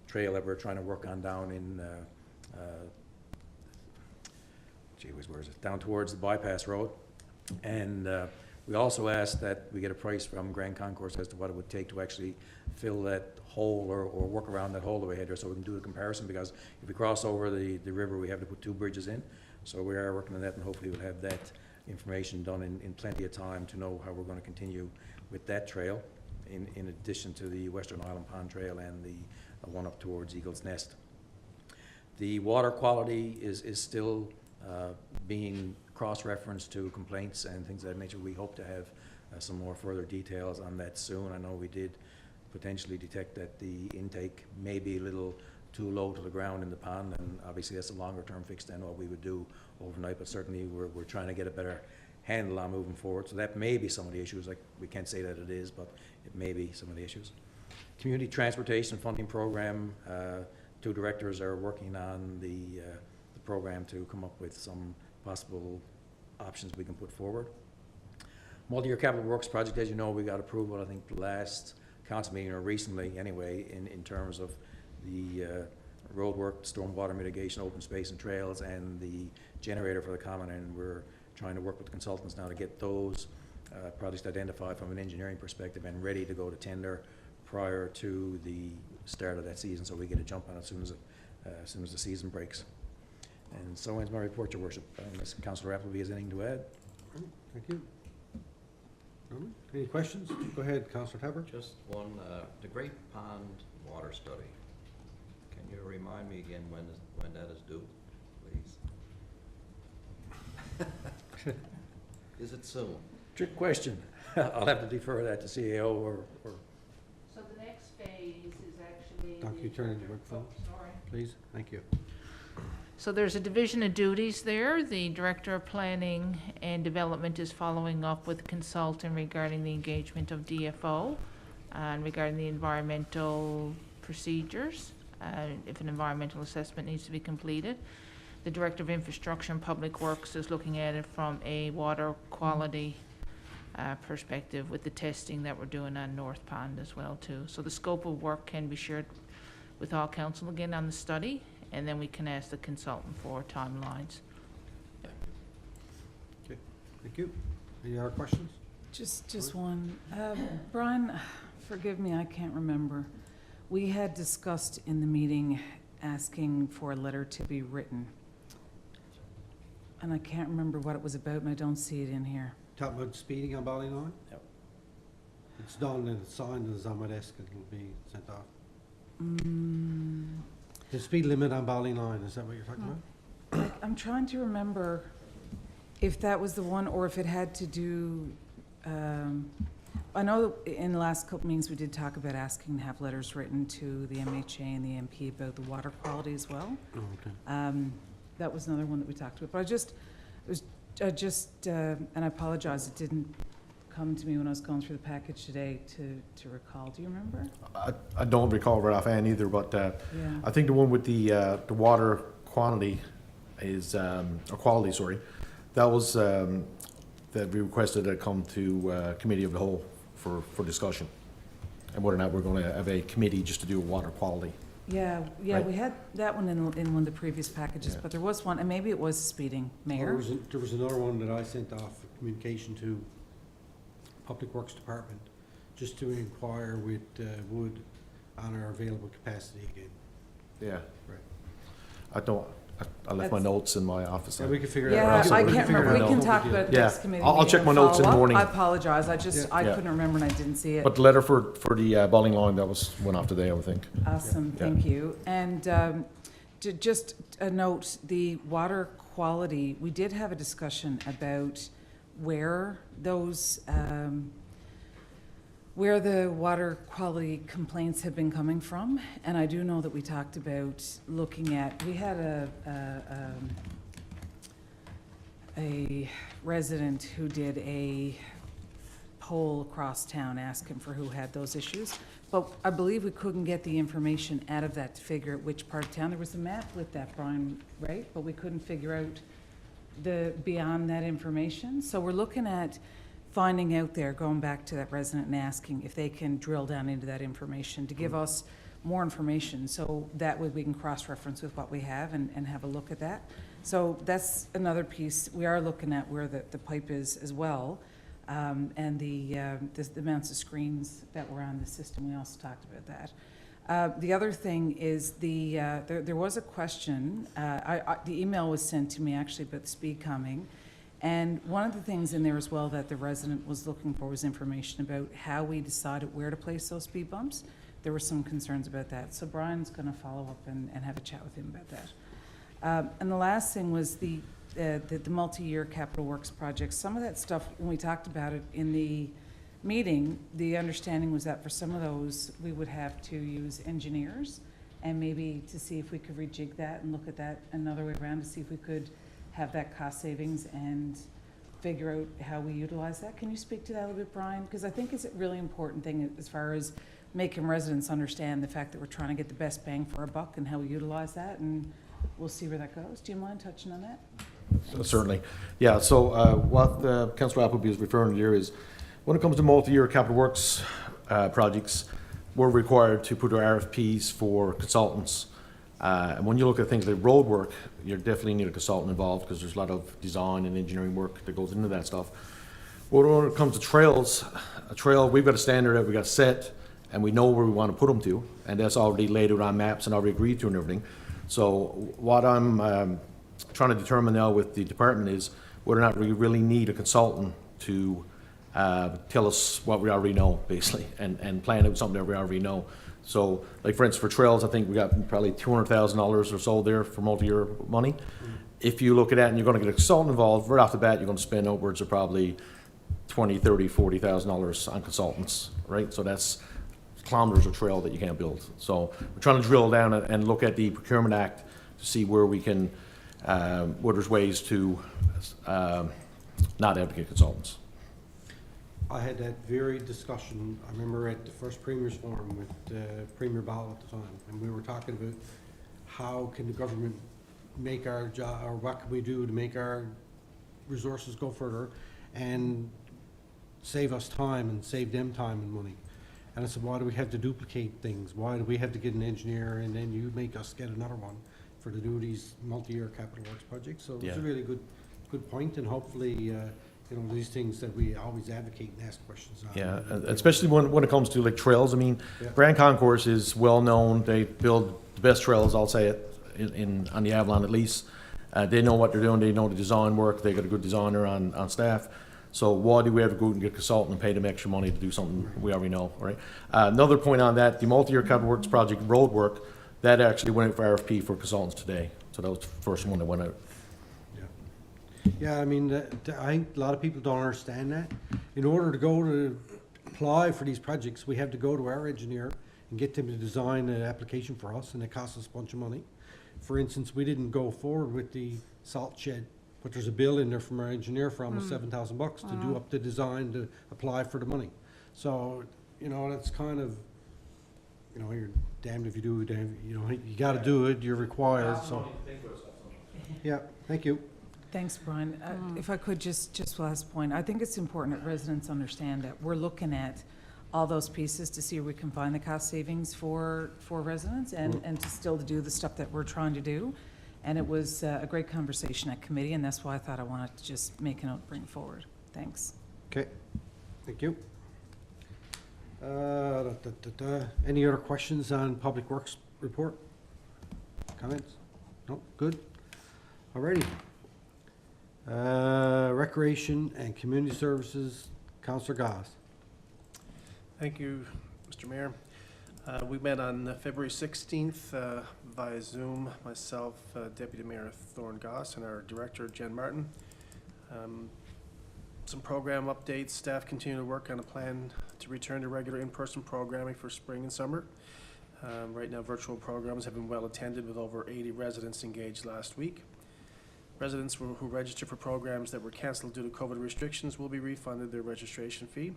trail that we're trying to work on down in where is it? Down towards the bypass road. And we also asked that we get a price from Grand Concourse as to what it would take to actually fill that hole or work around that hole that we had there so we can do a comparison, because if we cross over the river, we have to put 2 bridges in. So we are working on that, and hopefully we'll have that information done in plenty of time to know how we're going to continue with that trail, in addition to the Western Island Pond Trail and the one up towards Eagle's Nest. The water quality is still being cross-referenced to complaints and things of that nature. We hope to have some more further details on that soon. I know we did potentially detect that the intake may be a little too low to the ground in the pond, and obviously that's a longer-term fix than what we would do overnight, but certainly we're trying to get a better handle on moving forward. So that may be some of the issues. Like, we can't say that it is, but it may be some of the issues. Community Transportation Funding Program, 2 directors are working on the program to come up with some possible options we can put forward. Multi-year capital works project, as you know, we got approval, I think, last council meeting, or recently anyway, in terms of the road work, stormwater mitigation, open space and trails, and the generator for the common, and we're trying to work with the consultants now to get those projects identified from an engineering perspective and ready to go to tender prior to the start of that season, so we get a jump on it as soon as the season breaks. And so ends my report, Your Worship, unless Councillor Appleby has anything to add. Thank you. Any questions? Go ahead, Councillor Tabor. Just one, the Great Pond Water Study. Can you remind me again when that is due, please? Is it soon? Trick question. I'll have to defer that to CAO or So the next phase is actually. Doc, you turn in your microphone, Sorry. please. Thank you. So there's a division of duties there. The Director of Planning and Development is following up with the consultant regarding the engagement of DFO and regarding the environmental procedures, if an environmental assessment needs to be completed. The Director of Infrastructure and Public Works is looking at it from a water quality perspective with the testing that we're doing on North Pond as well too. So the scope of work can be shared with all council again on the study, and then we can ask the consultant for timelines. Okay, thank you. Any other questions? Just one. Brian, forgive me, I can't remember. We had discussed in the meeting asking for a letter to be written. And I can't remember what it was about, and I don't see it in here. Talking about speeding on Ballyline? Yep. It's done and it's signed and it's on my desk and it'll be sent off. The speed limit on Ballyline, is that what you're talking about? I'm trying to remember if that was the one or if it had to do, I know in the last couple meetings we did talk about asking to have letters written to the MHA and the MP about the water quality as well. Oh, okay. That was another one that we talked about, but and I apologize, it didn't come to me when I was going through the package today to recall. Do you remember? I don't recall right offhand either, but Yeah. I think the one with the water quantity is, or quality, sorry, that was, that we requested to come to committee of the whole for discussion. And whether or not we're going to have a committee just to do water quality. Yeah, Right. we had that one in one of the previous packages, Yeah. but there was one, and maybe it was speeding, Mayor. There was another one that I sent off for communication to Public Works Department, just to inquire with Wood on our available capacity again. Yeah. Right. I left my That's- notes in my office. Yeah, we can figure it Yeah, out. I We can can't figure remember, it we out. can No talk big about deal. it Yeah. next committee I'll meeting check and my notes in the follow up. morning. I apologize, I Yeah. couldn't remember and I didn't see it. But the letter for the bowling line, that was one off today, I would think. Awesome, Yeah. thank you. And just a note, the water quality, we did have a discussion about where those, where the water quality complaints have been coming from. And I do know that we talked about looking at, we had a resident who did a poll across town asking for who had those issues. But I believe we couldn't get the information out of that to figure out which part of town. There was a map with that, Brian, right? But we couldn't figure out beyond that information. So we're looking at finding out there, going back to that resident and asking if they can drill down into that information to give us more information. So that way we can cross-reference with what we have and have a look at that. So that's another piece. We are looking at where the pipe is as well. And the amounts of screens that were on the system, we also talked about that. The other thing is there was a question, the email was sent to me actually about the speed calming. And one of the things in there as well that the resident was looking for was information about how we decided where to place those speed bumps. There were some concerns about that. So Brian's gonna follow up and have a chat with him about that. And the last thing was the multi-year capital works project. Some of that stuff, when we talked about it in the meeting, the understanding was that for some of those, we would have to use engineers and maybe to see if we could rejig that and look at that another way around to see if we could have that cost savings and figure out how we utilize that. Can you speak to that a little bit, Brian? Because I think it's a really important thing as far as making residents understand the fact that we're trying to get the best bang for our buck and how we utilize that, and we'll see where that goes. Do you mind touching on that? Certainly. Yeah, so what Councillor Appleby is referring to here is, when it comes to multi-year capital works projects, we're required to put our RFPs for consultants. And when you look at things like road work, you definitely need a consultant involved because there's a lot of design and engineering work that goes into that stuff. But when it comes to trails, a trail, we've got a standard that we got set, and we know where we want to put them to, and that's already laid out on maps and already agreed to and everything. So what I'm trying to determine now with the department is whether or not we really need a consultant to tell us what we already know, basically, and plan out something that we already know. So, like for instance, for trails, I think we got probably $200,000 or so there for multi-year money. If you look at that and you're going to get a consultant involved, right off the bat, you're going to spend upwards of probably $20,000, $30,000, $40,000 on consultants, right? So that's kilometers of trail that you can't build. So we're trying to drill down and look at the Procurement Act to see where we can, where there's ways to not advocate consultants. I had that very discussion, I remember at the first Premier's Forum with Premier Ball at the time, and we were talking about how can the government make our job, or what can we do to make our resources go further and save us time and save them time and money. And I said, why do we have to duplicate things? Why do we have to get an engineer and then you make us get another one for to do these multi-year capital works projects? So it's a really good point, and hopefully, you know, these things that we always advocate and ask questions on. Yeah, especially when it comes to like trails. I mean, Grand Concourse is well known. They build the best trails, I'll say it, on the Avalon at least. They know what they're doing. They know the design work. They got a good designer on staff. So why do we ever go out and get a consultant and pay them extra money to do something we already know, right? Another point on that, the multi-year capital works project road work, that actually went out for RFP for consultants today. So that was the first one that went out. Yeah, I mean, I think a lot of people don't understand that. In order to go to apply for these projects, we have to go to our engineer and get them to design an application for us, and it costs us a bunch of money. For instance, we didn't go forward with the salt shed, but there's a bill in there from our engineer for almost $7,000 to do up the design to apply for the money. So, you know, that's kind of, you know, you're damned if you do, damned, you know, you gotta do it, you're required, so. Yeah, thank you. Thanks, Brian. If I could, just last point, I think it's important that residents understand that we're looking at all those pieces to see if we can find the cost savings for residents and to still do the stuff that we're trying to do. And it was a great conversation at committee, and that's why I thought I wanted to just make a note, bring forward. Thanks. Okay, thank you. Any other questions on Public Works report? Comments? No, good. Alrighty. Recreation and Community Services, Councillor Goss. Thank you, Mr. Mayor. We met on February 16th via Zoom, myself, Deputy Mayor Thorne Goss, and our Director, Jen Martin. Some program updates. Staff continue to work on a plan to return to regular in-person programming for spring and summer. Right now, virtual programs have been well attended with over 80 residents engaged last week. Residents who registered for programs that were canceled due to COVID restrictions will be refunded their registration fee.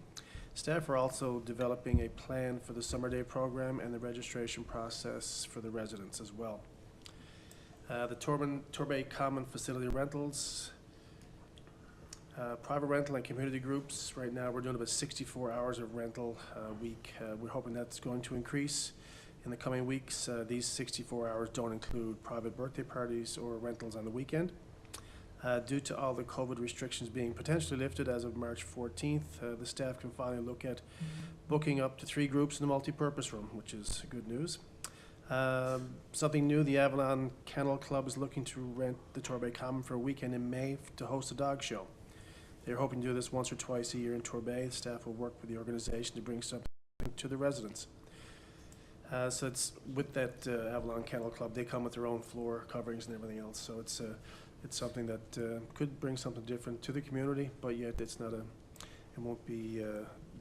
Staff are also developing a plan for the summer day program and the registration process for the residents as well. The Torbay Common Facility Rentals, private rental and community groups. Right now, we're doing about 64 hours of rental a week. We're hoping that's going to increase in the coming weeks. These 64 hours don't include private birthday parties or rentals on the weekend. Due to all the COVID restrictions being potentially lifted as of March 14th, the staff can finally look at booking up to 3 groups in the multipurpose room, which is good news. Something new, the Avalon Kennel Club is looking to rent the Torbay Common for a weekend in May to host a dog show. They're hoping to do this once or twice a year in Torbay. The staff will work with the organization to bring something to the residents. So it's with that Avalon Kennel Club, they come with their own floor coverings and everything else. So it's something that could bring something different to the community, but yet it won't be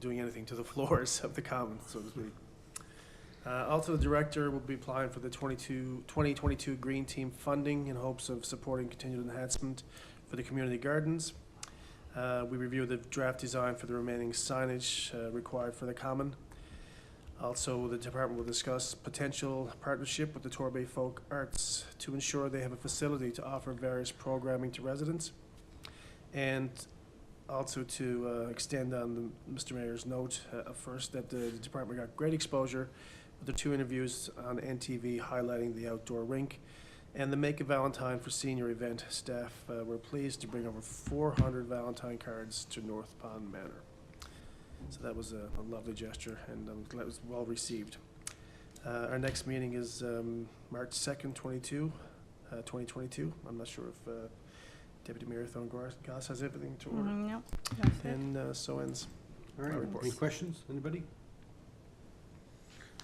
doing anything to the floors of the common, so to speak. Also, the director will be applying for the 2022 Green Team funding in hopes of supporting continued enhancement for the community gardens. We reviewed the draft design for the remaining signage required for the common. Also, the department will discuss potential partnership with the Torbay Folk Arts to ensure they have a facility to offer various programming to residents. And also to extend on Mr. Mayor's note first that the department got great exposure with the 2 interviews on NTV highlighting the outdoor rink and the Make a Valentine for Senior event. Staff were pleased to bring over 400 Valentine cards to North Pond Manor. So that was a lovely gesture, and I'm glad it was well received. Our next meeting is March 2nd, 2022. I'm not sure if Deputy Mayor Thorne-Goss has anything to order. No, that's it. And so ends All my right, report. any questions, anybody?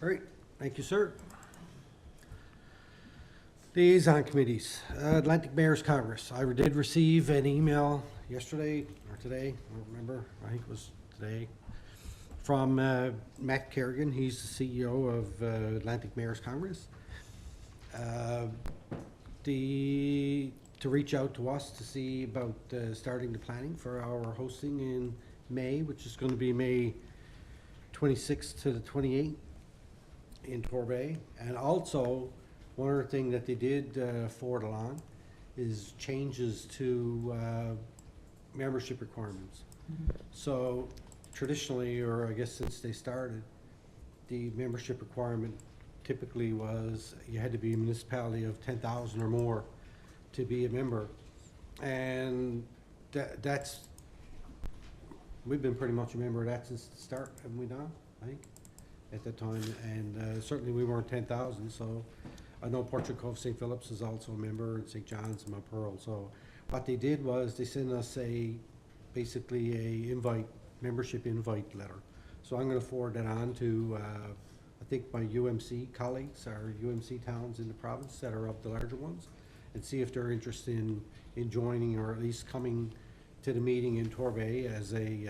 All right, thank you, sir. Liaison committees, Atlantic Mayor's Congress. I did receive an email yesterday or today, I don't remember, I think it was today, from Matt Kerrigan. He's the CEO of Atlantic Mayor's Congress. To reach out to us to see about starting the planning for our hosting in May, which is going to be May 26th to the 28th in Torbay. And also, one other thing that they did forward along is changes to membership requirements. So traditionally, or I guess since they started, the membership requirement typically was you had to be a municipality of 10,000 or more to be a member. And we've been pretty much a member of that since the start, haven't we now, I think, at that time. And certainly we weren't 10,000, so I know Portrait Cove St. Philip's is also a member, and St. John's and Mount Pearl. So what they did was they sent us basically a membership invite letter. So I'm gonna forward that on to I think my UMC colleagues, our UMC towns in the province that are of the larger ones, and see if they're interested in joining or at least coming to the meeting in Torbay as a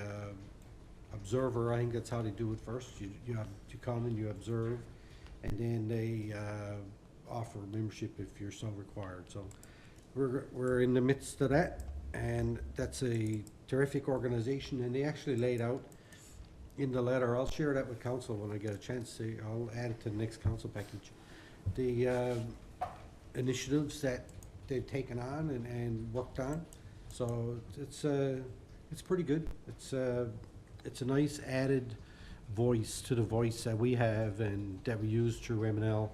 observer. I think that's how they do it first. You come and you observe, and then they offer membership if you're so required. So we're in the midst of that, and that's a terrific organization, and they actually laid out in the letter, I'll share that with council when I get a chance to, I'll add it to the next council package, the initiatives that they've taken on and worked on. So it's pretty good. It's a nice added voice to the voice that we have and that we use through MNL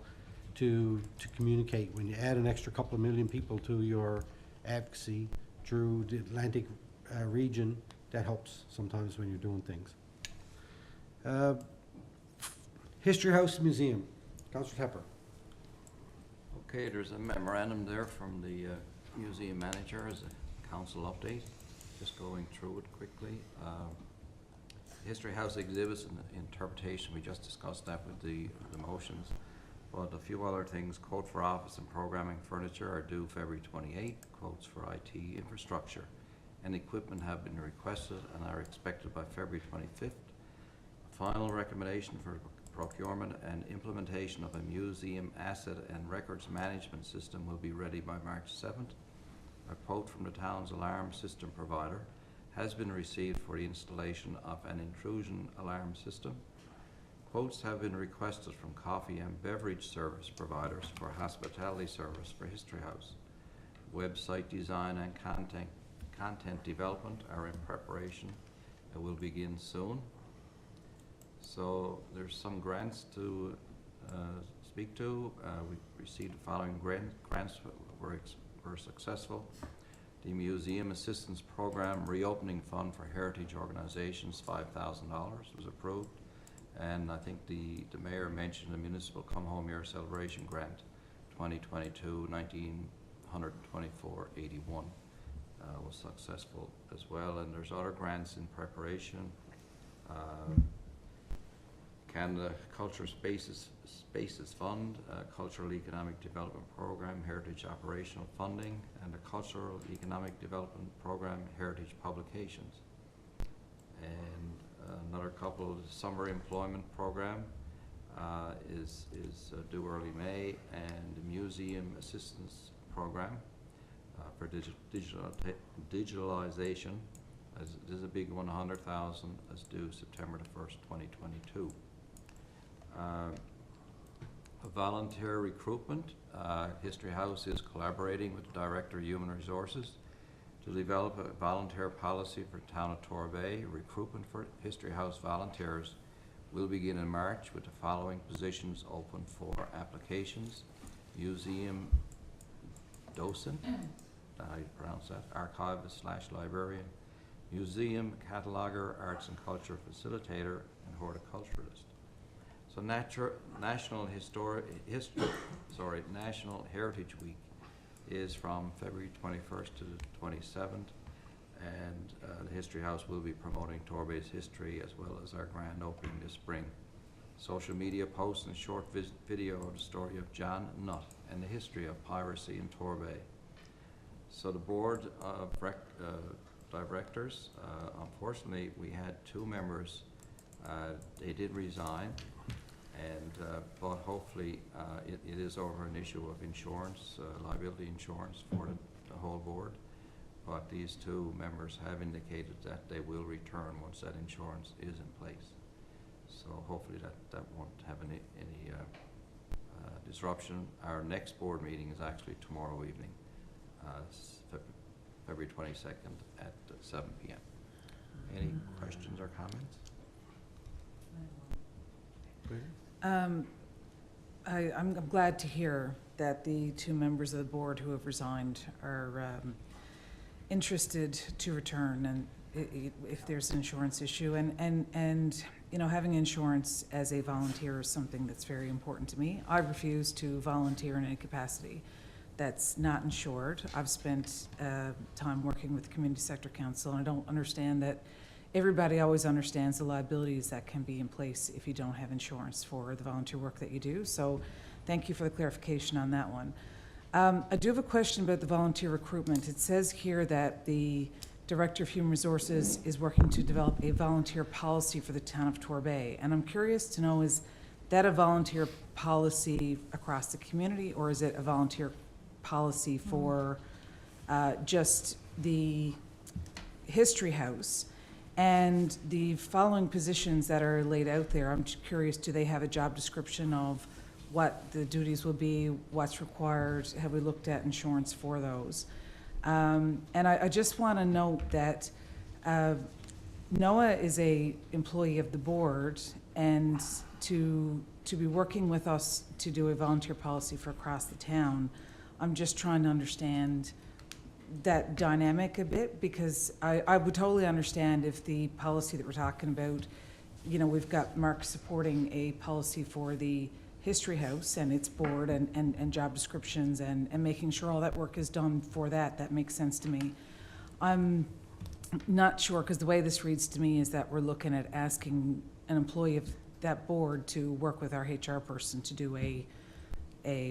to communicate. When you add an extra couple of million people to your advocacy through the Atlantic region, that helps sometimes when you're doing things. History House Museum, Councillor Tepper. Okay, there's a memorandum there from the museum manager as a council update. Just going through it quickly. History House exhibits and interpretation, we just discussed that with the motions. But a few other things, quote for office and programming furniture are due February 28th. Quotes for IT infrastructure and equipment have been requested and are expected by February 25th. Final recommendation for procurement and implementation of a museum asset and records management system will be ready by March 7th. A quote from the town's alarm system provider has been received for the installation of an intrusion alarm system. Quotes have been requested from coffee and beverage service providers for hospitality service for History House. Website design and content development are in preparation and will begin soon. So there's some grants to speak to. We received the following grants were successful. The Museum Assistance Program Reopening Fund for Heritage Organizations, $5,000 was approved. And I think the mayor mentioned the Municipal Come Home Year Celebration Grant, 2022, 1,924.81 was successful as well. And there's other grants in preparation. Canada Culture Spaces Fund, Cultural Economic Development Program, Heritage Operational Funding, and the Cultural Economic Development Program, Heritage Publications. And another couple, the Summer Employment Program is due early May, and the Museum Assistance Program for digitalization. This is a big one, 100,000, is due September the 1st, 2022. Volunteer recruitment. History House is collaborating with the Director of Human Resources to develop a volunteer policy for the town of Torbay. Recruitment for History House volunteers will begin in March with the following positions open for applications: museum docent, how you pronounce that, archivist/librarian, museum cataloger, arts and culture facilitator, and horticulturalist. So National Heritage Week is from February 21st to the 27th, and the History House will be promoting Torbay's history as well as our grand opening this spring. Social media posts and short video of the story of John Nutt and the history of piracy in Torbay. So the board of directors, unfortunately, we had 2 members. They did resign, and but hopefully it is over an issue of insurance, liability insurance for the whole board. But these 2 members have indicated that they will return once that insurance is in place. So hopefully that won't have any disruption. Our next board meeting is actually tomorrow evening, February 22nd at 7 p.m. Any questions or comments? I'm glad to hear that the 2 members of the board who have resigned are interested to return, and if there's an insurance issue. And you know, having insurance as a volunteer is something that's very important to me. I refuse to volunteer in any capacity that's not insured. I've spent time working with the Community Sector Council, and I don't understand that everybody always understands the liabilities that can be in place if you don't have insurance for the volunteer work that you do. So thank you for the clarification on that one. I do have a question about the volunteer recruitment. It says here that the Director of Human Resources is working to develop a volunteer policy for the town of Torbay. And I'm curious to know, is that a volunteer policy across the community, or is it a volunteer policy for just the History House? And the following positions that are laid out there, I'm just curious, do they have a job description of what the duties will be, what's required? Have we looked at insurance for those? And I just want to note that Noah is a employee of the board, and to be working with us to do a volunteer policy for across the town, I'm just trying to understand that dynamic a bit, because I would totally understand if the policy that we're talking about, you know, we've got Mark supporting a policy for the History House and its board and job descriptions and making sure all that work is done for that makes sense to me. I'm not sure, because the way this reads to me is that we're looking at asking an employee of that board to work with our HR person to do a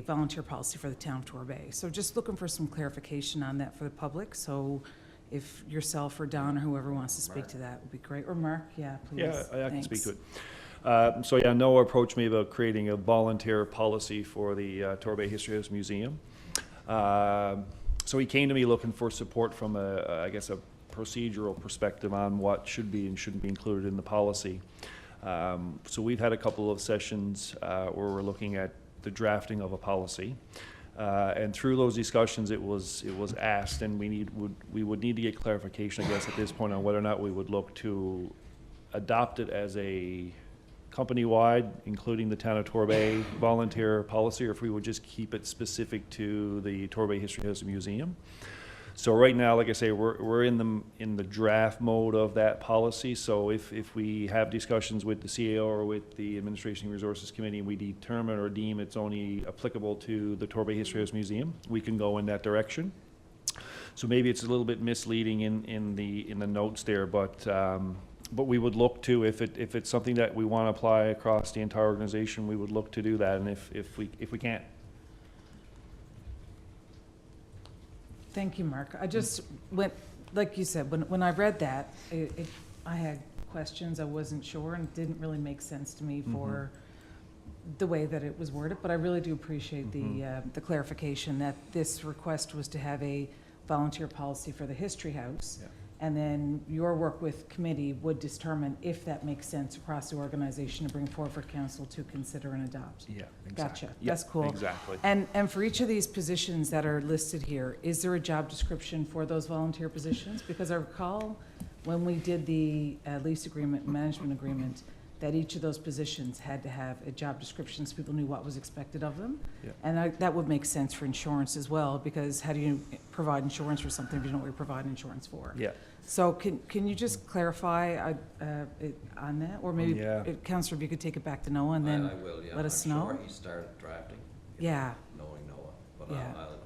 volunteer policy for the town of Torbay. So just looking for some clarification on that for the public. So if yourself or Don or whoever wants to speak to that would be great. Or Mark, yeah, please. Yeah, I can Thanks. speak to it. So yeah, Noah approached me about creating a volunteer policy for the Torbay History House Museum. So he came to me looking for support from I guess a procedural perspective on what should be and shouldn't be included in the policy. So we've had a couple of sessions where we're looking at the drafting of a policy, and through those discussions, it was asked, and we would need to get clarification, I guess, at this point on whether or not we would look to adopt it as a company-wide, including the town of Torbay volunteer policy, or if we would just keep it specific to the Torbay History House Museum. So right now, like I say, we're in the draft mode of that policy. So if we have discussions with the CAO or with the Administration and Resources Committee, and we determine or deem it's only applicable to the Torbay History House Museum, we can go in that direction. So maybe it's a little bit misleading in the notes there, but we would look to, if it's something that we want to apply across the entire organization, we would look to do that, and if we can't. Thank you, Mark. I just went, like you said, when I read that, I had questions, I wasn't sure, and it didn't really make sense to me for the way that it was worded, but I really do appreciate the clarification that this request was to have a volunteer policy for the History House. Yeah. And then your work with committee would determine if that makes sense across the organization to bring forward for council to consider and adopt. Yeah, Gotcha. Yeah, That's cool. Exactly. And for each of these positions that are listed here, is there a job description for those volunteer positions? Because I recall when we did the lease agreement, management agreement, that each of those positions had to have a job description so people knew what was expected of them. Yeah. And that would make sense for insurance as well, because how do you provide insurance for something if you don't know what you're providing insurance for? Yeah. So can you just clarify on that? Or maybe, Yeah. Councillor, if you could take it back to Noah and then I will, yeah. let us I'm know? sure he started drafting, Yeah, knowing Noah, but Yeah. I'll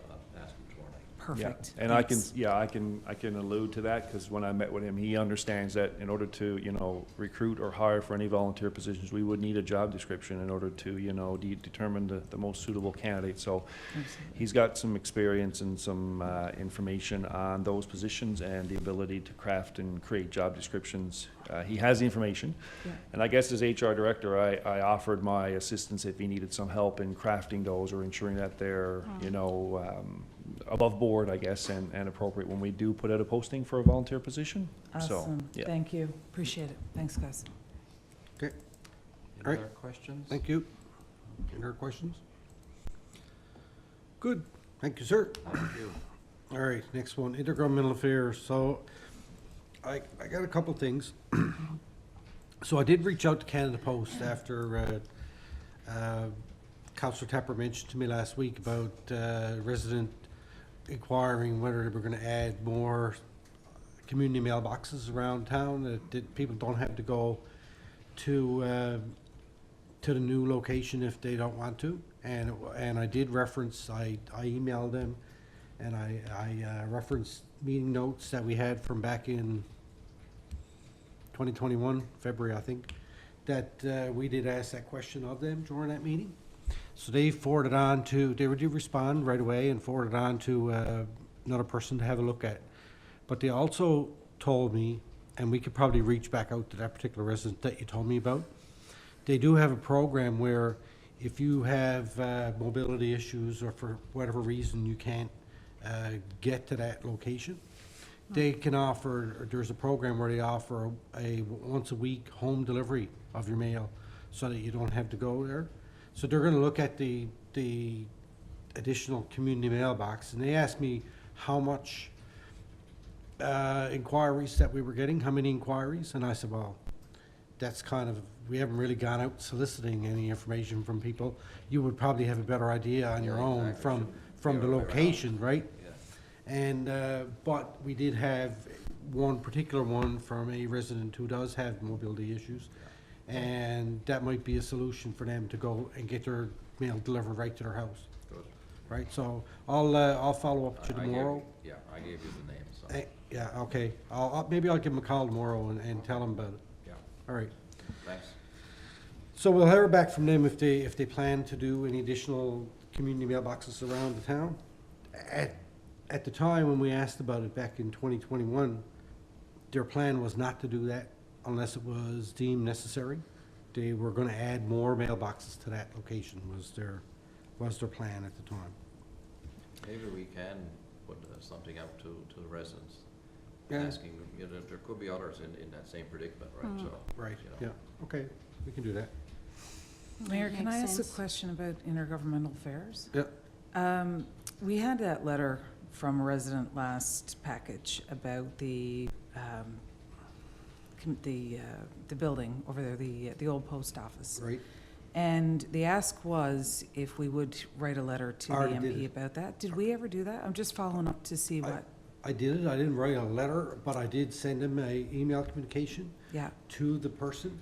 ask him tomorrow night. perfect. Yeah. And I can allude to that, because when I met with him, he understands that in order to, recruit or hire for any volunteer positions, we would need a job description in order to, determine the most suitable candidate. So Absolutely. he's got some experience and some information on those positions and the ability to craft and create job descriptions. He has the information. Yeah. And I guess as HR director, I offered my assistance if he needed some help in crafting those or ensuring that they're, above board, I guess, and appropriate when we do put out a posting for a volunteer position. So, Awesome. yeah. Thank you. Appreciate it. Thanks, guys. Okay, Any Right. other questions? thank you. Any other questions? Good, thank you, sir. Thank you. All right, next one, intergovernmental affairs. So I got a couple things. So I did reach out to Canada Post after Councillor Tepper mentioned to me last week about resident inquiring whether they were going to add more community mailboxes around town, that people don't have to go to the new location if they don't want to. And I did reference, I emailed them, and I referenced meeting notes that we had from back in 2021, February, I think, that we did ask that question of them during that meeting. So they forwarded on to, they did respond right away and forwarded on to another person to have a look at. But they also told me, and we could probably reach back out to that particular resident that you told me about, they do have a program where if you have mobility issues or for whatever reason you can't get to that location, they can offer, or there's a program where they offer a once a week home delivery of your mail so that you don't have to go there. So they're gonna look at the additional community mailbox, and they asked me how much inquiries that we were getting, how many inquiries, and I said, well, that's kind of, we haven't really gone out soliciting any information from people. You would probably have a better idea on your Yeah, own exactly. from the The other way around. location, right? Yeah. And, but we did have one particular one from a resident who does have mobility issues. And that might be a solution for them to go and get their mail delivered right to their house, Good. right? So I'll follow up to I gave tomorrow. you- Yeah, I gave you the name, so, Yeah, okay. Maybe I'll give them a call tomorrow and tell them about it. yeah, All right. thanks. So we'll hear back from them if they plan to do any additional community mailboxes around the town. At the time when we asked about it back in 2021, their plan was not to do that unless it was deemed necessary. They were gonna add more mailboxes to that location was their plan at the time. Maybe we can put something out to the residents, Yeah. asking, there could be others in that same predicament, right, so. Right, you know. yeah, okay, we can do that. Mayor, can I Makes ask a sense. question about intergovernmental affairs? Yeah. We had that letter from a resident last package about the building over there, the old post office. Right, And the ask was if we would write a letter to the Already did MP it. about that. Did we ever do that? I'm just following up to see what, I did it. I didn't write a letter, but I did send him a email communication Yeah, to the person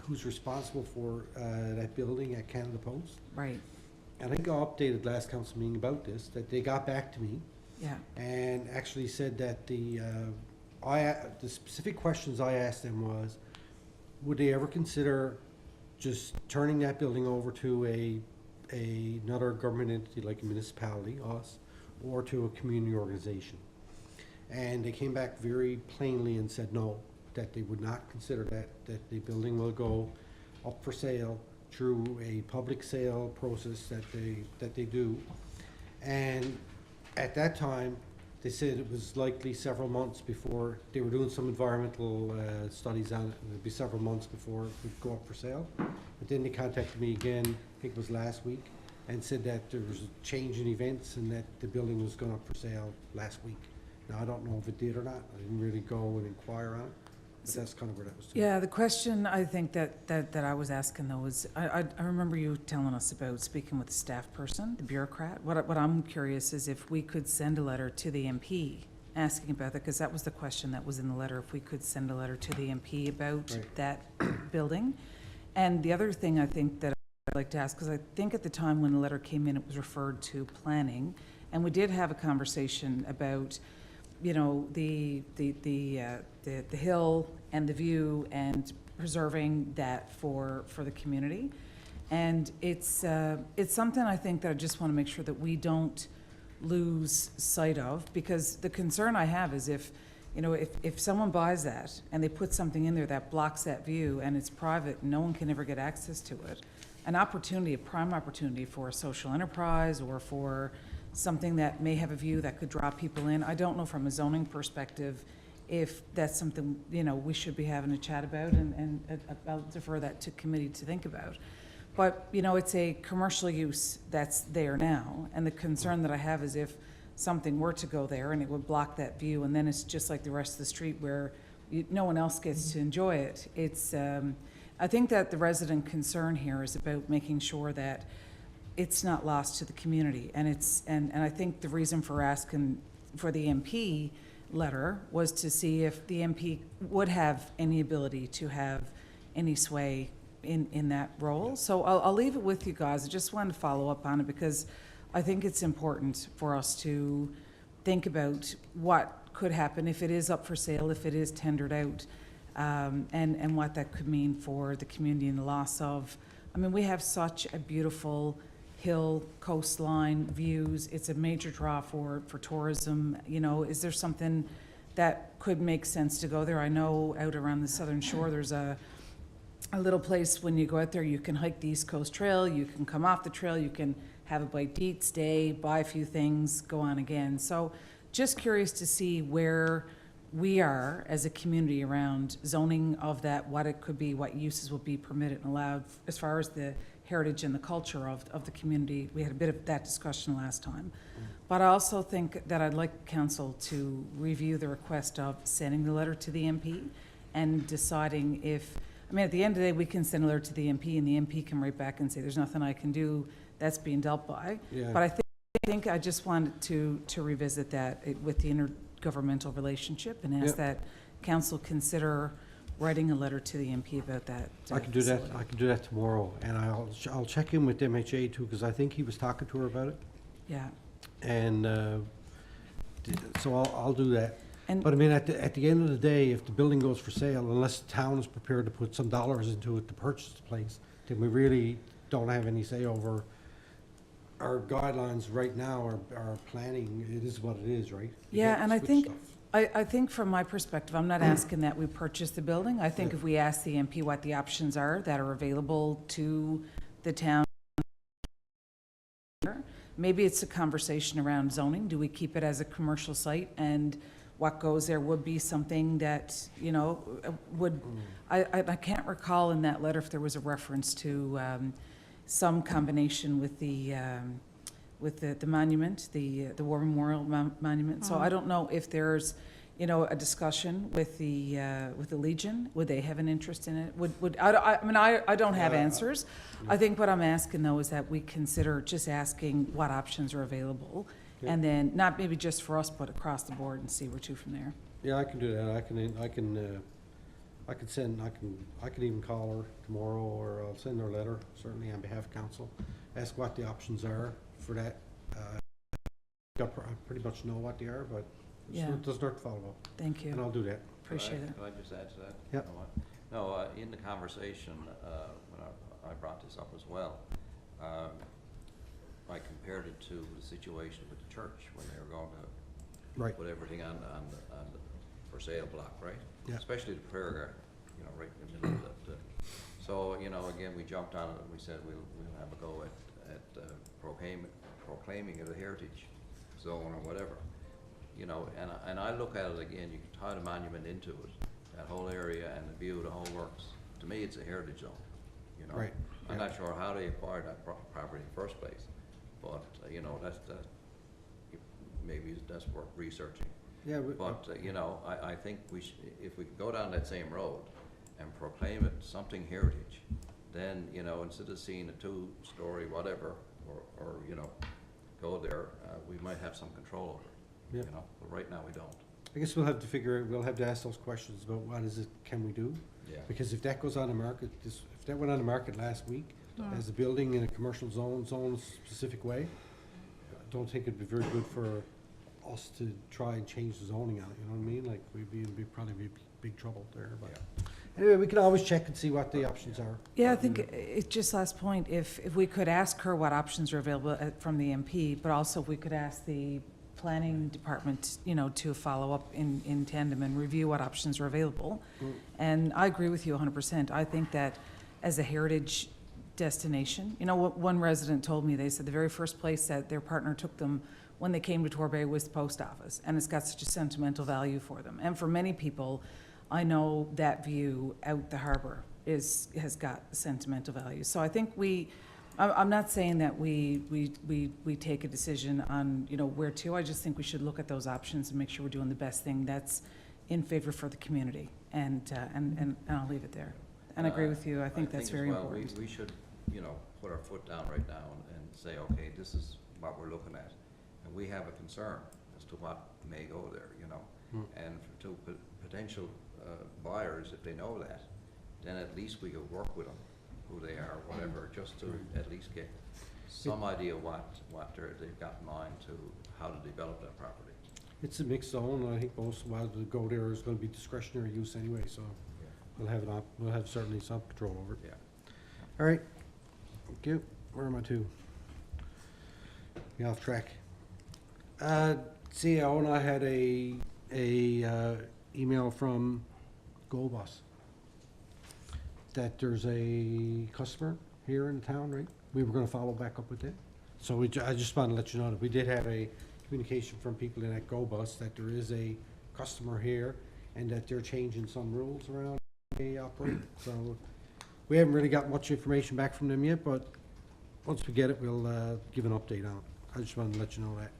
who's responsible for that building at Canada Post. right, And I think I updated last council meeting about this, that they got back to me yeah, and actually said that the specific questions I asked them was, would they ever consider just turning that building over to another government entity like a municipality, us, or to a community organization? And they came back very plainly and said no, that they would not consider that the building will go up for sale through a public sale process that they do. And at that time, they said it was likely several months before, they were doing some environmental studies on it, and it'd be several months before it would go up for sale. But then they contacted me again, I think it was last week, and said that there was a change in events and that the building was going up for sale last week. Now, I don't know if it did or not. I didn't really go and inquire on it, but that's kind of where that was. yeah. The question I think that I was asking though was, I remember you telling us about speaking with the staff person, the bureaucrat. What I'm curious is if we could send a letter to the MP asking about that, because that was the question that was in the letter, if we could send a letter to the MP about Right. that building. And the other thing I think that I'd like to ask, because I think at the time when the letter came in, it was referred to planning, and we did have a conversation about, you know, the hill and the view and preserving that for the community. And it's something I think that I just want to make sure that we don't lose sight of, because the concern I have is if someone buys that and they put something in there that blocks that view and it's private and no one can ever get access to it, an opportunity, a prime opportunity for a social enterprise or for something that may have a view that could draw people in. I don't know from a zoning perspective if that's something, we should be having a chat about, and I'll defer that to committee to think about. But, it's a commercial use that's there now, and the concern that I have is if something were to go there and it would block that view, and then it's just like the rest of the street where no one else gets to enjoy it. It's, I think that the resident concern here is about making sure that it's not lost to the community. And and I think the reason for asking for the MP letter was to see if the MP would have any ability to have any sway in that role. So I'll leave it with you guys. I just wanted to follow up on it because I think it's important for us to think about what could happen if it is up for sale, if it is tendered out, and what that could mean for the community and the loss of, we have such a beautiful hill, coastline, views. It's a major draw for tourism. Is there something that could make sense to go there? I know out around the southern shore, there's a little place when you go out there, you can hike the East Coast Trail, you can come off the trail, you can have a bite to eat, stay, buy a few things, go on again. So just curious to see where we are as a community around zoning of that, what it could be, what uses will be permitted and allowed as far as the heritage and the culture of the community. We had a bit of that discussion last time. But I also think that I'd like council to review the request of sending the letter to the MP and deciding if, at the end of the day, we can send a letter to the MP and the MP can write back and say, there's nothing I can do, that's being dealt by. Yeah. But I think I just wanted to revisit that with the intergovernmental relationship and ask that council consider writing a letter to the MP about that. I can do that. facility. I can do that tomorrow, and I'll check in with MHA too, because I think he was talking to her about it, Yeah. and so I'll do that. And But at the end of the day, if the building goes for sale, unless the town is prepared to put some dollars into it to purchase the place, then we really don't have any say over our guidelines right now. Our planning, it is what it is, right? You Yeah, can't and I switch think- stuff. I think from my perspective, I'm not asking that we purchase the building. I think if we ask the MP what the options are that are available to the town, maybe it's a conversation around zoning. Do we keep it as a commercial site? And what goes there would be something that, would, I can't recall in that letter if there was a reference to some combination with the monument, the War Memorial Monument. So I don't know if there's, a discussion with the Legion. Would they have an interest in it? I don't have answers. I think what I'm asking though is that we consider just asking what options are available And then, not maybe just for us, but across the board and see where to from there. Yeah, I can do that. I can even call her tomorrow, or I'll send her a letter, certainly on behalf of council, ask what the options are for that. I pretty much know what they are, but Yeah. it doesn't hurt to follow up, Thank and you. I'll do that. Appreciate it. Can I just add to that? Yep. No, in the conversation, when I brought this up as well, I compared it to the situation with the church when they were going to Right. put everything on the for sale block, right? Yeah. Especially the prayer garden, right in the middle of the, so, again, we jumped on it and we said we'll have a go at proclaiming it a heritage zone or whatever. And I look at it again, you can tie the monument into it, that whole area and the view of the whole works. To me, it's a heritage zone, Right. I'm not sure how they acquired that property in the first place, but, maybe that's worth researching. Yeah, But, I think if we could go down that same road and proclaim it something heritage, then, instead of seeing a two-story whatever, or go there, we might have some control over it, Yeah. but right now we don't. I guess we'll have to ask those questions about what is it can we do? Yeah. Because if that goes on the market, if that went on the market last week, as a building in a commercial zone specific way, I don't think it'd be very good for us to try and change the zoning on it, you know what I mean? Like, probably be big trouble there, but. Anyway, we can always check and see what the options are. Yeah, I think it's just last point, if we could ask her what options are available from the MP, but also if we could ask the planning department, to follow up in tandem and review what options are available. And I agree with you 100%. I think that as a heritage destination, what one resident told me, they said the very first place that their partner took them when they came to Torbay was the post office, and it's got such a sentimental value for them. And for many people, I know that view out the harbor has got sentimental value. So I think I'm not saying that we take a decision on, where to. I just think we should look at those options and make sure we're doing the best thing that's in favor for the community. And I'll leave it there. And I agree with you. I think that's very as well, important. We should, put our foot down right now and say, okay, this is what we're looking at. And we have a concern as to what may go there, And to potential buyers, if they know that, then at least we could work with them, who they are, whatever, just to at least get some idea what they've got in mind to how to develop that property. It's a mixed zone, and I think most of what will go there is gonna be discretionary use anyway, so we'll have certainly some control over it. Yeah. All right, thank you. Where am I to? Be off track. CEO and I had a email from GoBus that there's a customer here in town, right? We were gonna follow back up with it. So I just wanted to let you know that we did have a communication from people in that GoBus that there is a customer here and that they're changing some rules around how they operate. So we haven't really got much information back from them yet, but once we get it, we'll give an update on it. I just wanted to let you know that.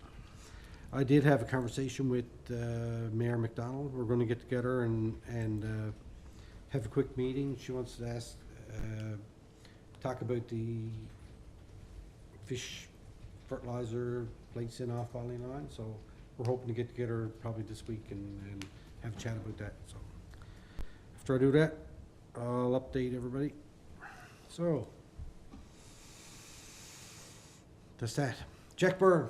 I did have a conversation with Mayor McDonald. We're going to get together and have a quick meeting. She wants to talk about the fish fertilizer plates in off Valley Line. So we're hoping to get together probably this week and have a chat about that. So after I do that, I'll update everybody. So that's that. Jack Byrne.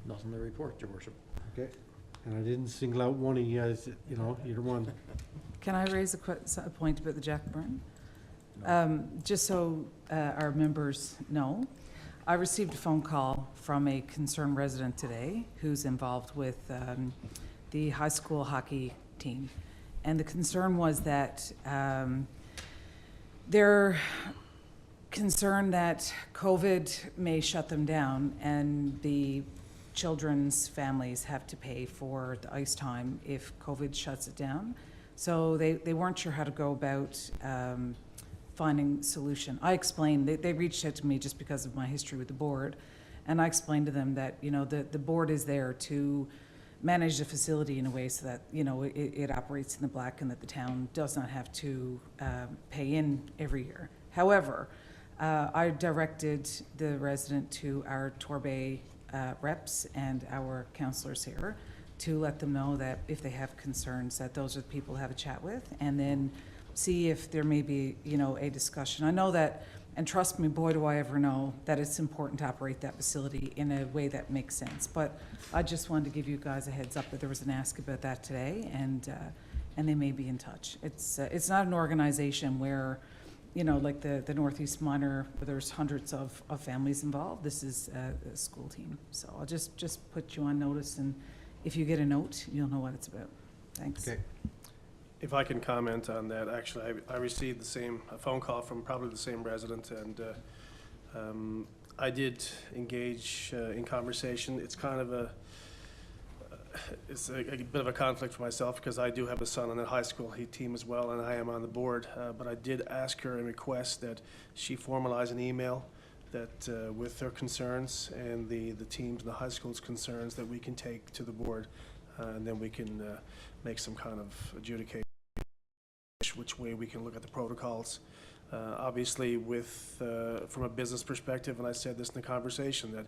Nothing to report, Your Worship. Okay, and I didn't single out one of you guys, either one. Can I raise a point about the Jack Byrne? Just so our members know, I received a phone call from a concerned resident today who's involved with the high school hockey team. And the concern was that they're concerned that COVID may shut them down and the children's families have to pay for the ice time if COVID shuts it down. So they weren't sure how to go about finding solution. I explained, they reached out to me just because of my history with the board, and I explained to them that, the board is there to manage the facility in a way so that, it operates in the black and that the town does not have to pay in every year. However, I directed the resident to our Torbay reps and our councillors here to let them know that if they have concerns, that those are the people to have a chat with, and then see if there may be, you know, a discussion. I know that, and trust me, boy, do I ever know that it's important to operate that facility in a way that makes sense. But I just wanted to give you guys a heads up that there was an ask about that today, and they may be in touch. It's not an organization where, you know, like the Northeast Minor, where there's hundreds of families involved. This is a school team. So I'll just put you on notice, and if you get a note, you'll know what it's about. Thanks. Okay. If I can comment on that, actually, I received a phone call from probably the same resident, and I did engage in conversation. It's kind of it's a bit of a conflict for myself, because I do have a son on that high school team as well, and I am on the board. But I did ask her and request that she formalize an email that with their concerns and the teams and the high school's concerns that we can take to the board, and then we can make some kind of adjudication which way we can look at the protocols. Obviously, from a business perspective, and I said this in the conversation, that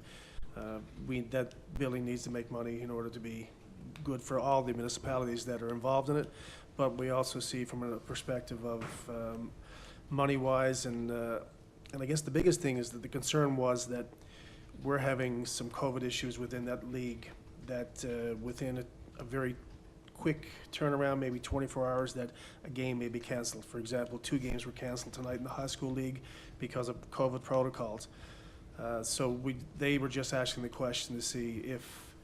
that building needs to make money in order to be good for all the municipalities that are involved in it. But we also see from a perspective of money-wise, and I guess the biggest thing is that the concern was that we're having some COVID issues within that league, that within a very quick turnaround, maybe 24 hours, that a game may be canceled. For example, 2 games were canceled tonight in the high school league because of COVID protocols. So they were just asking the question to see if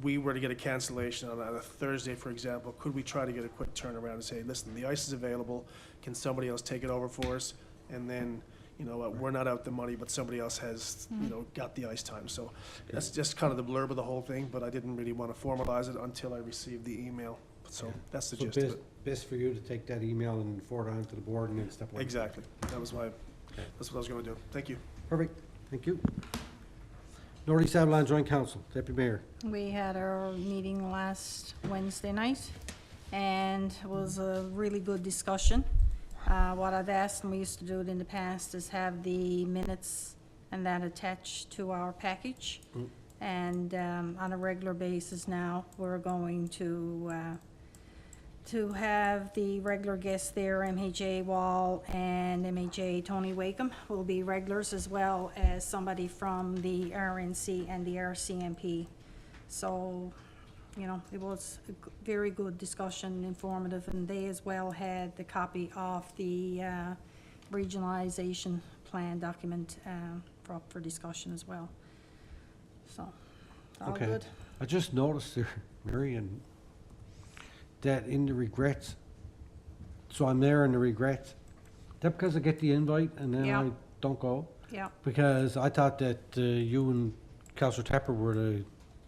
we were to get a cancellation on a Thursday, for example, could we try to get a quick turnaround and say, listen, the ice is available, can somebody else take it over for us? And then, you know, we're not out the money, but somebody else has, you know, got the ice time. So that's just kind of the blurb of the whole thing, but I didn't really want to formalize it until I received the email. So that's the gist of it. Best for you to take that email and forward it on to the board and then step away. Exactly. That's what I was going to do. Thank you. Perfect. Thank you. Northeast Avalon Joint Council, Deputy Mayor. We had our meeting last Wednesday night, and it was a really good discussion. What I've asked, and we used to do it in the past, is have the minutes and that attached to our package. And on a regular basis now, we're going to have the regular guests there, MHA Wall and MHA Tony Wakeham will be regulars, as well as somebody from the RNC and the RCMP. So, you know, it was a very good discussion, informative, and they as well had the copy of the regionalization plan document for discussion as well. So, all Okay. good. I just noticed there, Marion, that in the regrets, so I'm there in the regrets. That because I get the invite and then Yeah. I don't go? Yeah. Because I thought that you and Councillor Tapper were the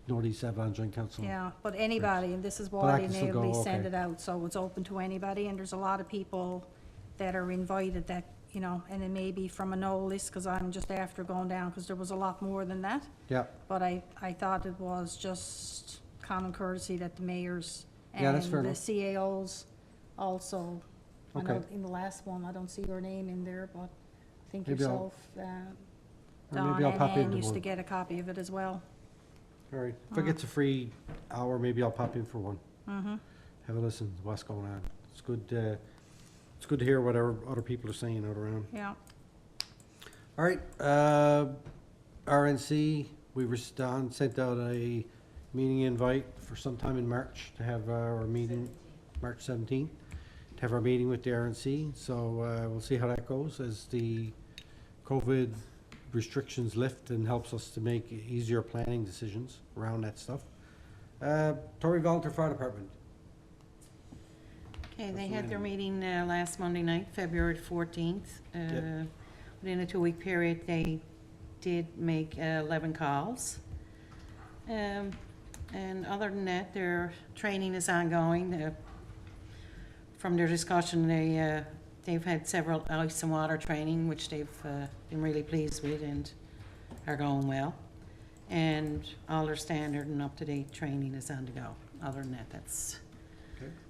Northeast Avalon Joint Council. Yeah, but anybody, and this is But why I they can still go, inevitably send okay. it out, so it's open to anybody, and there's a lot of people that are invited that, you know, and it may be from a no list, because I'm just after going down, because there was a lot more than that. Yeah, But I thought it was just common courtesy that the mayors Yeah, that's fair and the enough. CAOs also, I know Okay. in the last one, I don't see your name in there, but I think Maybe I'll- yourself, or Don maybe I'll and pop Ann into used to one. get a copy of it as well. All right. If I get a free hour, maybe I'll pop in for one. Mm-hmm. Have a listen to what's going on. It's good to hear what other people are saying out around. Yeah. All right, RNC, sent out a meeting invite for sometime in March to have our meeting, March 17th, to have our meeting with the RNC. So we'll see how that goes as the COVID restrictions lift and helps us to make easier planning decisions around that stuff. Tory Volunteer Fire Department. Okay, they had their meeting last Monday night, February 14th. Yep. Within a 2-week period, they did make 11 calls. And other than that, their training is ongoing. From their discussion, they've had several ice and water training, which they've been really pleased with and are going well. And all their standard and up-to-date training is on the go. Other than that,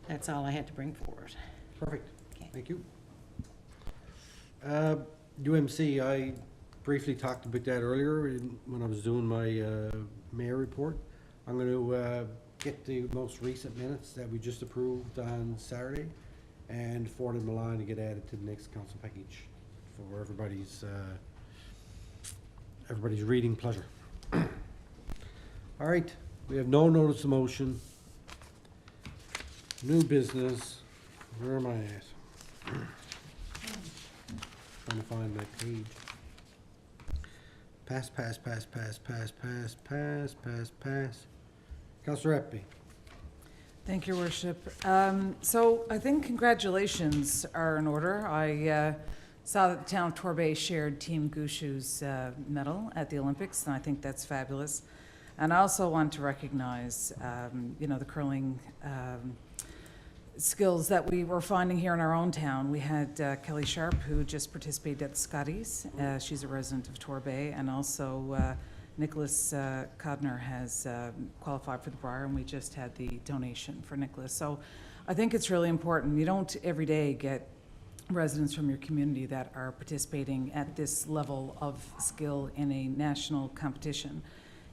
that's all I had to bring forward. Perfect. Okay. Thank you. UMC, I briefly talked about that earlier when I was doing my mayor report. I'm going to get the most recent minutes that we just approved on Saturday and forward them along to get added to the next council package for everybody's reading pleasure. All right, we have no notice of motion. New business. Where am I at? Trying to find my page. Pass. Councillor Eppley. Thank you, Your Worship. So I think congratulations are in order. I saw that the town of Torbay shared Team Gushu's medal at the Olympics, and I think that's fabulous. And I also want to recognize, the curling skills that we were finding here in our own town. We had Kelly Sharp, who just participated at the Scotties. She's a resident of Torbay, and also Nicholas Codner has qualified for the Briar, and we just had the donation for Nicholas. So I think it's really important. You don't every day get residents from your community that are participating at this level of skill in a national competition.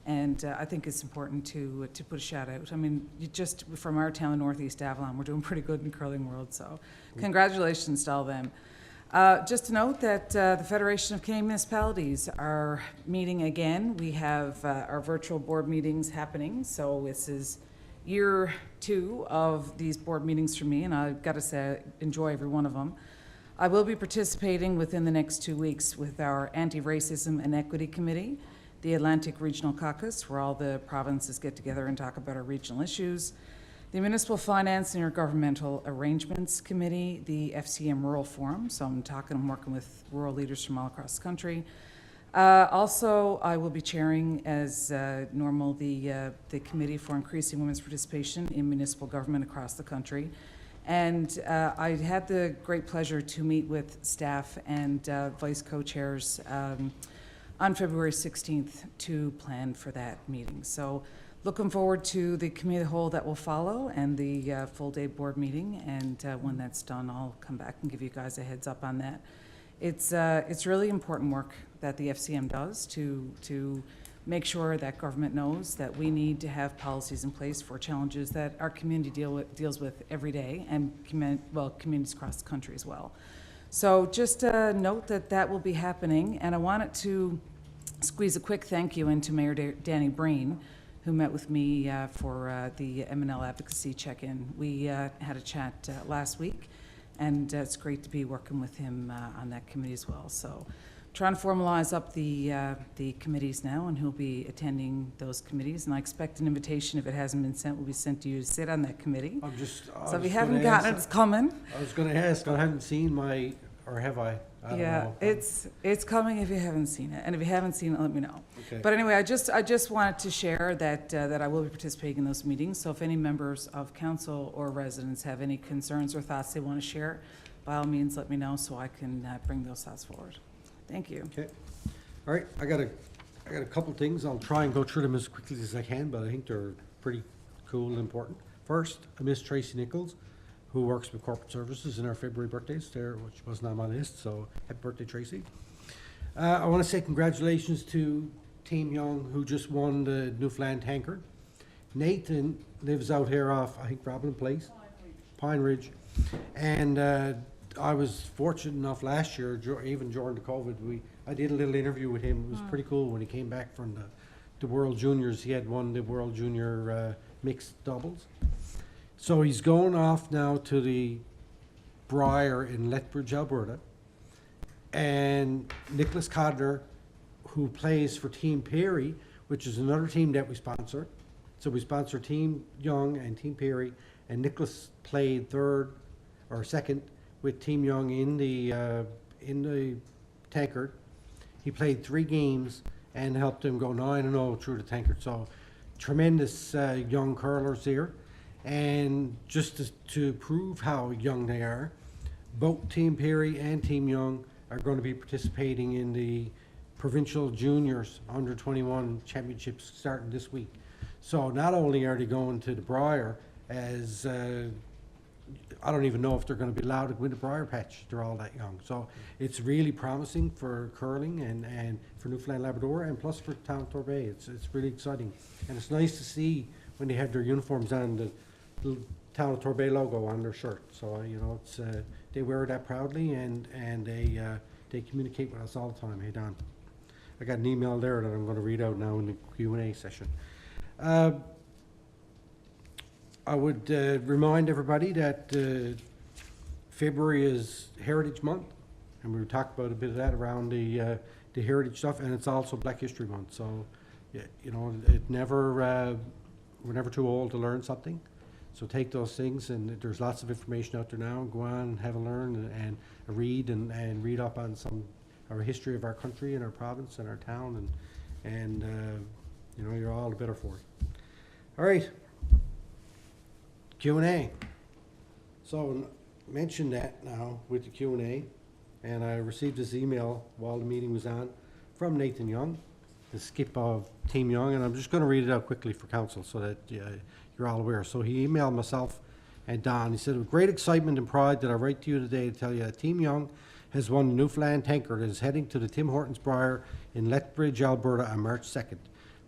And I think it's important to put a shout out. I mean, just from our town, Northeast Avalon, we're doing pretty good in the curling world, so congratulations to all of them. Just to note that the Federation of Canadian Municipalities are meeting again. We have our virtual board meetings happening, so this is year 2 of these board meetings for me, and I've got to say, I enjoy every one of them. I will be participating within the next 2 weeks with our Anti-Racism and Equity Committee, the Atlantic Regional Caucus, where all the provinces get together and talk about our regional issues, the Municipal Finance and Intergovernmental Arrangements Committee, the FCM Rural Forum, so I'm working with rural leaders from all across the country. Also, I will be chairing, as normal, the Committee for Increasing Women's Participation in Municipal Government across the country. And I had the great pleasure to meet with staff and vice co-chairs on February 16th to plan for that meeting. So looking forward to the committee of the whole that will follow and the full day board meeting. And when that's done, I'll come back and give you guys a heads up on that. It's really important work that the FCM does to make sure that government knows that we need to have policies in place for challenges that our community deals with every day, and communities across the country as well. So just note that will be happening, and I wanted to squeeze a quick thank you into Mayor Danny Breen, who met with me for the MNL advocacy check-in. We had a chat last week, and it's great to be working with him on that committee as well. So trying to formalize up the committees now, and he'll be attending those committees, and I expect an invitation, if it hasn't been sent, will be sent to you to sit on that committee. So if you haven't gotten it, it's coming. I was going to ask, I haven't seen or have I? I don't know. It's coming if you haven't seen it, and if you haven't seen it, let me know. Okay. But anyway, I just wanted to share that I will be participating in those meetings. So if any members of council or residents have any concerns or thoughts they want to share, by all means, let me know so I can bring those thoughts forward. Thank you. Okay. All right, I got a couple things. I'll try and go through them as quickly as I can, but I think they're pretty cool and important. First, I miss Tracy Nichols, who works with Corporate Services in our February birthdays there, which wasn't on my list, so happy birthday, Tracy. I want to say congratulations to Team Young, who just won the Newfoundland Tankard. Nathan lives out here off, I think, Robin Place, Pine Ridge. And I was fortunate enough last year, even during the COVID, I did a little interview with him. It was pretty cool when he came back from the World Juniors. He had won the World Junior mixed doubles. So he's going off now to the Briar in Lethbridge, Alberta. And Nicholas Codner, who plays for Team Perry, which is another team that we sponsor. So we sponsor Team Young and Team Perry, and Nicholas played third or second with Team Young in the Tankard. He played 3 games and helped him go 9-0 through the Tankard. So tremendous young curlers here. And just to prove how young they are, both Team Perry and Team Young are going to be participating in the Provincial Juniors Under 21 Championships starting this week. So not only are they going to the Briar as I don't even know if they're gonna be allowed to go into Briar Patch, they're all that young. So it's really promising for curling and for Newfoundland Labrador, and plus for Town of Torbay. It's really exciting. And it's nice to see when they have their uniforms on, the little Town of Torbay logo on their shirt. So, you know, it's, they wear that proudly, and they communicate with us all the time. Hey, Don, I got an email there that I'm gonna read out now in the Q&A session. I would remind everybody that February is Heritage Month, and we talked about a bit of that around the heritage stuff, and it's also Black History Month. So, yeah, you know, we're never too old to learn something. So take those things, and there's lots of information out there now. Go on and have a learn and read and read up on our history of our country and our province and our town, and you know, you're all the better for it. All right. Q&A. So mention that now with the Q&A, and I received this email while the meeting was on from Nathan Young, the skip of Team Young, and I'm just going to read it out quickly for council so that you're all aware. So he ethemailed myself and Don. He said, with great excitement and pride that I write to you today to tell you that Team Young has won the Newfoundland Tankard and is heading to the Tim Hortons Briar in Lethbridge, Alberta on March 2nd.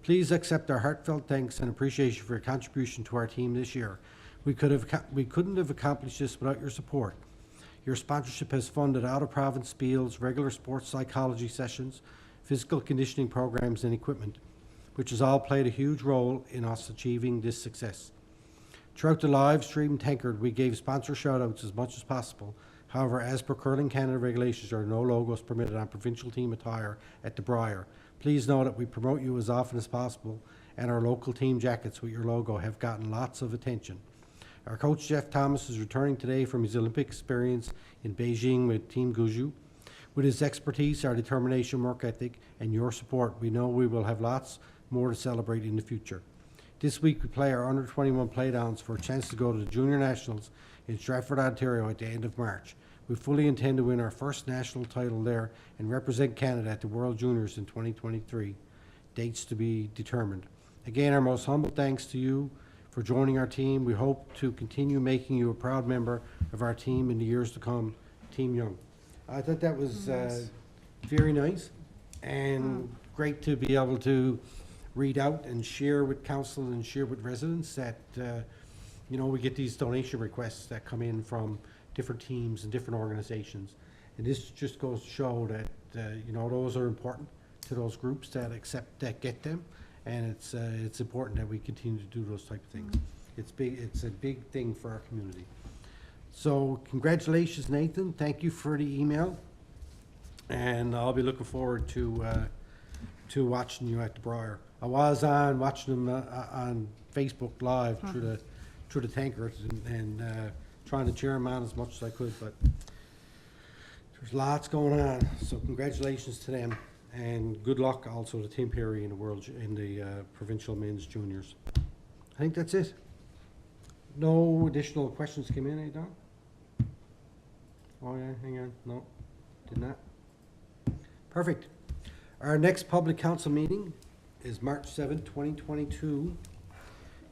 Please accept our heartfelt thanks and appreciation for your contribution to our team this year. We couldn't have accomplished this without your support. Your sponsorship has funded out-of-province spiels, regular sports psychology sessions, physical conditioning programs, and equipment, which has all played a huge role in us achieving this success. Throughout the live stream Tankard, we gave sponsor shout-outs as much as possible. However, as per Curling Canada regulations, there are no logos permitted on provincial team attire at the Briar. Please know that we promote you as often as possible, and our local team jackets with your logo have gotten lots of attention. Our coach, Jeff Thomas, is returning today from his Olympic experience in Beijing with Team Guizhou. With his expertise, our determination, work ethic, and your support, we know we will have lots more to celebrate in the future. This week, we play our under-21 playdowns for a chance to go to the Junior Nationals in Stratford, Ontario at the end of March. We fully intend to win our first national title there and represent Canada at the World Juniors in 2023. Dates to be determined. Again, our most humble thanks to you for joining our team. We hope to continue making you a proud member of our team in the years to come. Team Young. I thought that was very nice and great to be able to read out and share with council and share with residents that, you know, we get these donation requests that come in from different teams and different organizations. And this just goes to show that, you know, those are important to those groups that get them. And it's important that we continue to do those type of things. It's a big thing for our community. So congratulations, Nathan. Thank you for the email. And I'll be looking forward to watching you at the Briar. I was watching them on Facebook Live through the Tankers and trying to cheer them on as much as I could, but there's lots going on. So congratulations to them. And good luck also to Tim Perry in the provincial men's juniors. I think that's it. No additional questions came in, eh, Don? Oh yeah, hang on. No, did not. Perfect. Our next public council meeting is March 7th, 2022,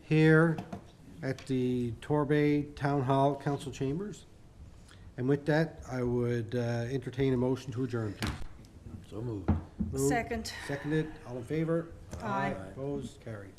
here at the Torbay Town Hall Council Chambers. And with that, I would entertain a motion to adjourn, please. So moved. Moved. Second. Seconded. All in favor? Aye. Opposed? Carried.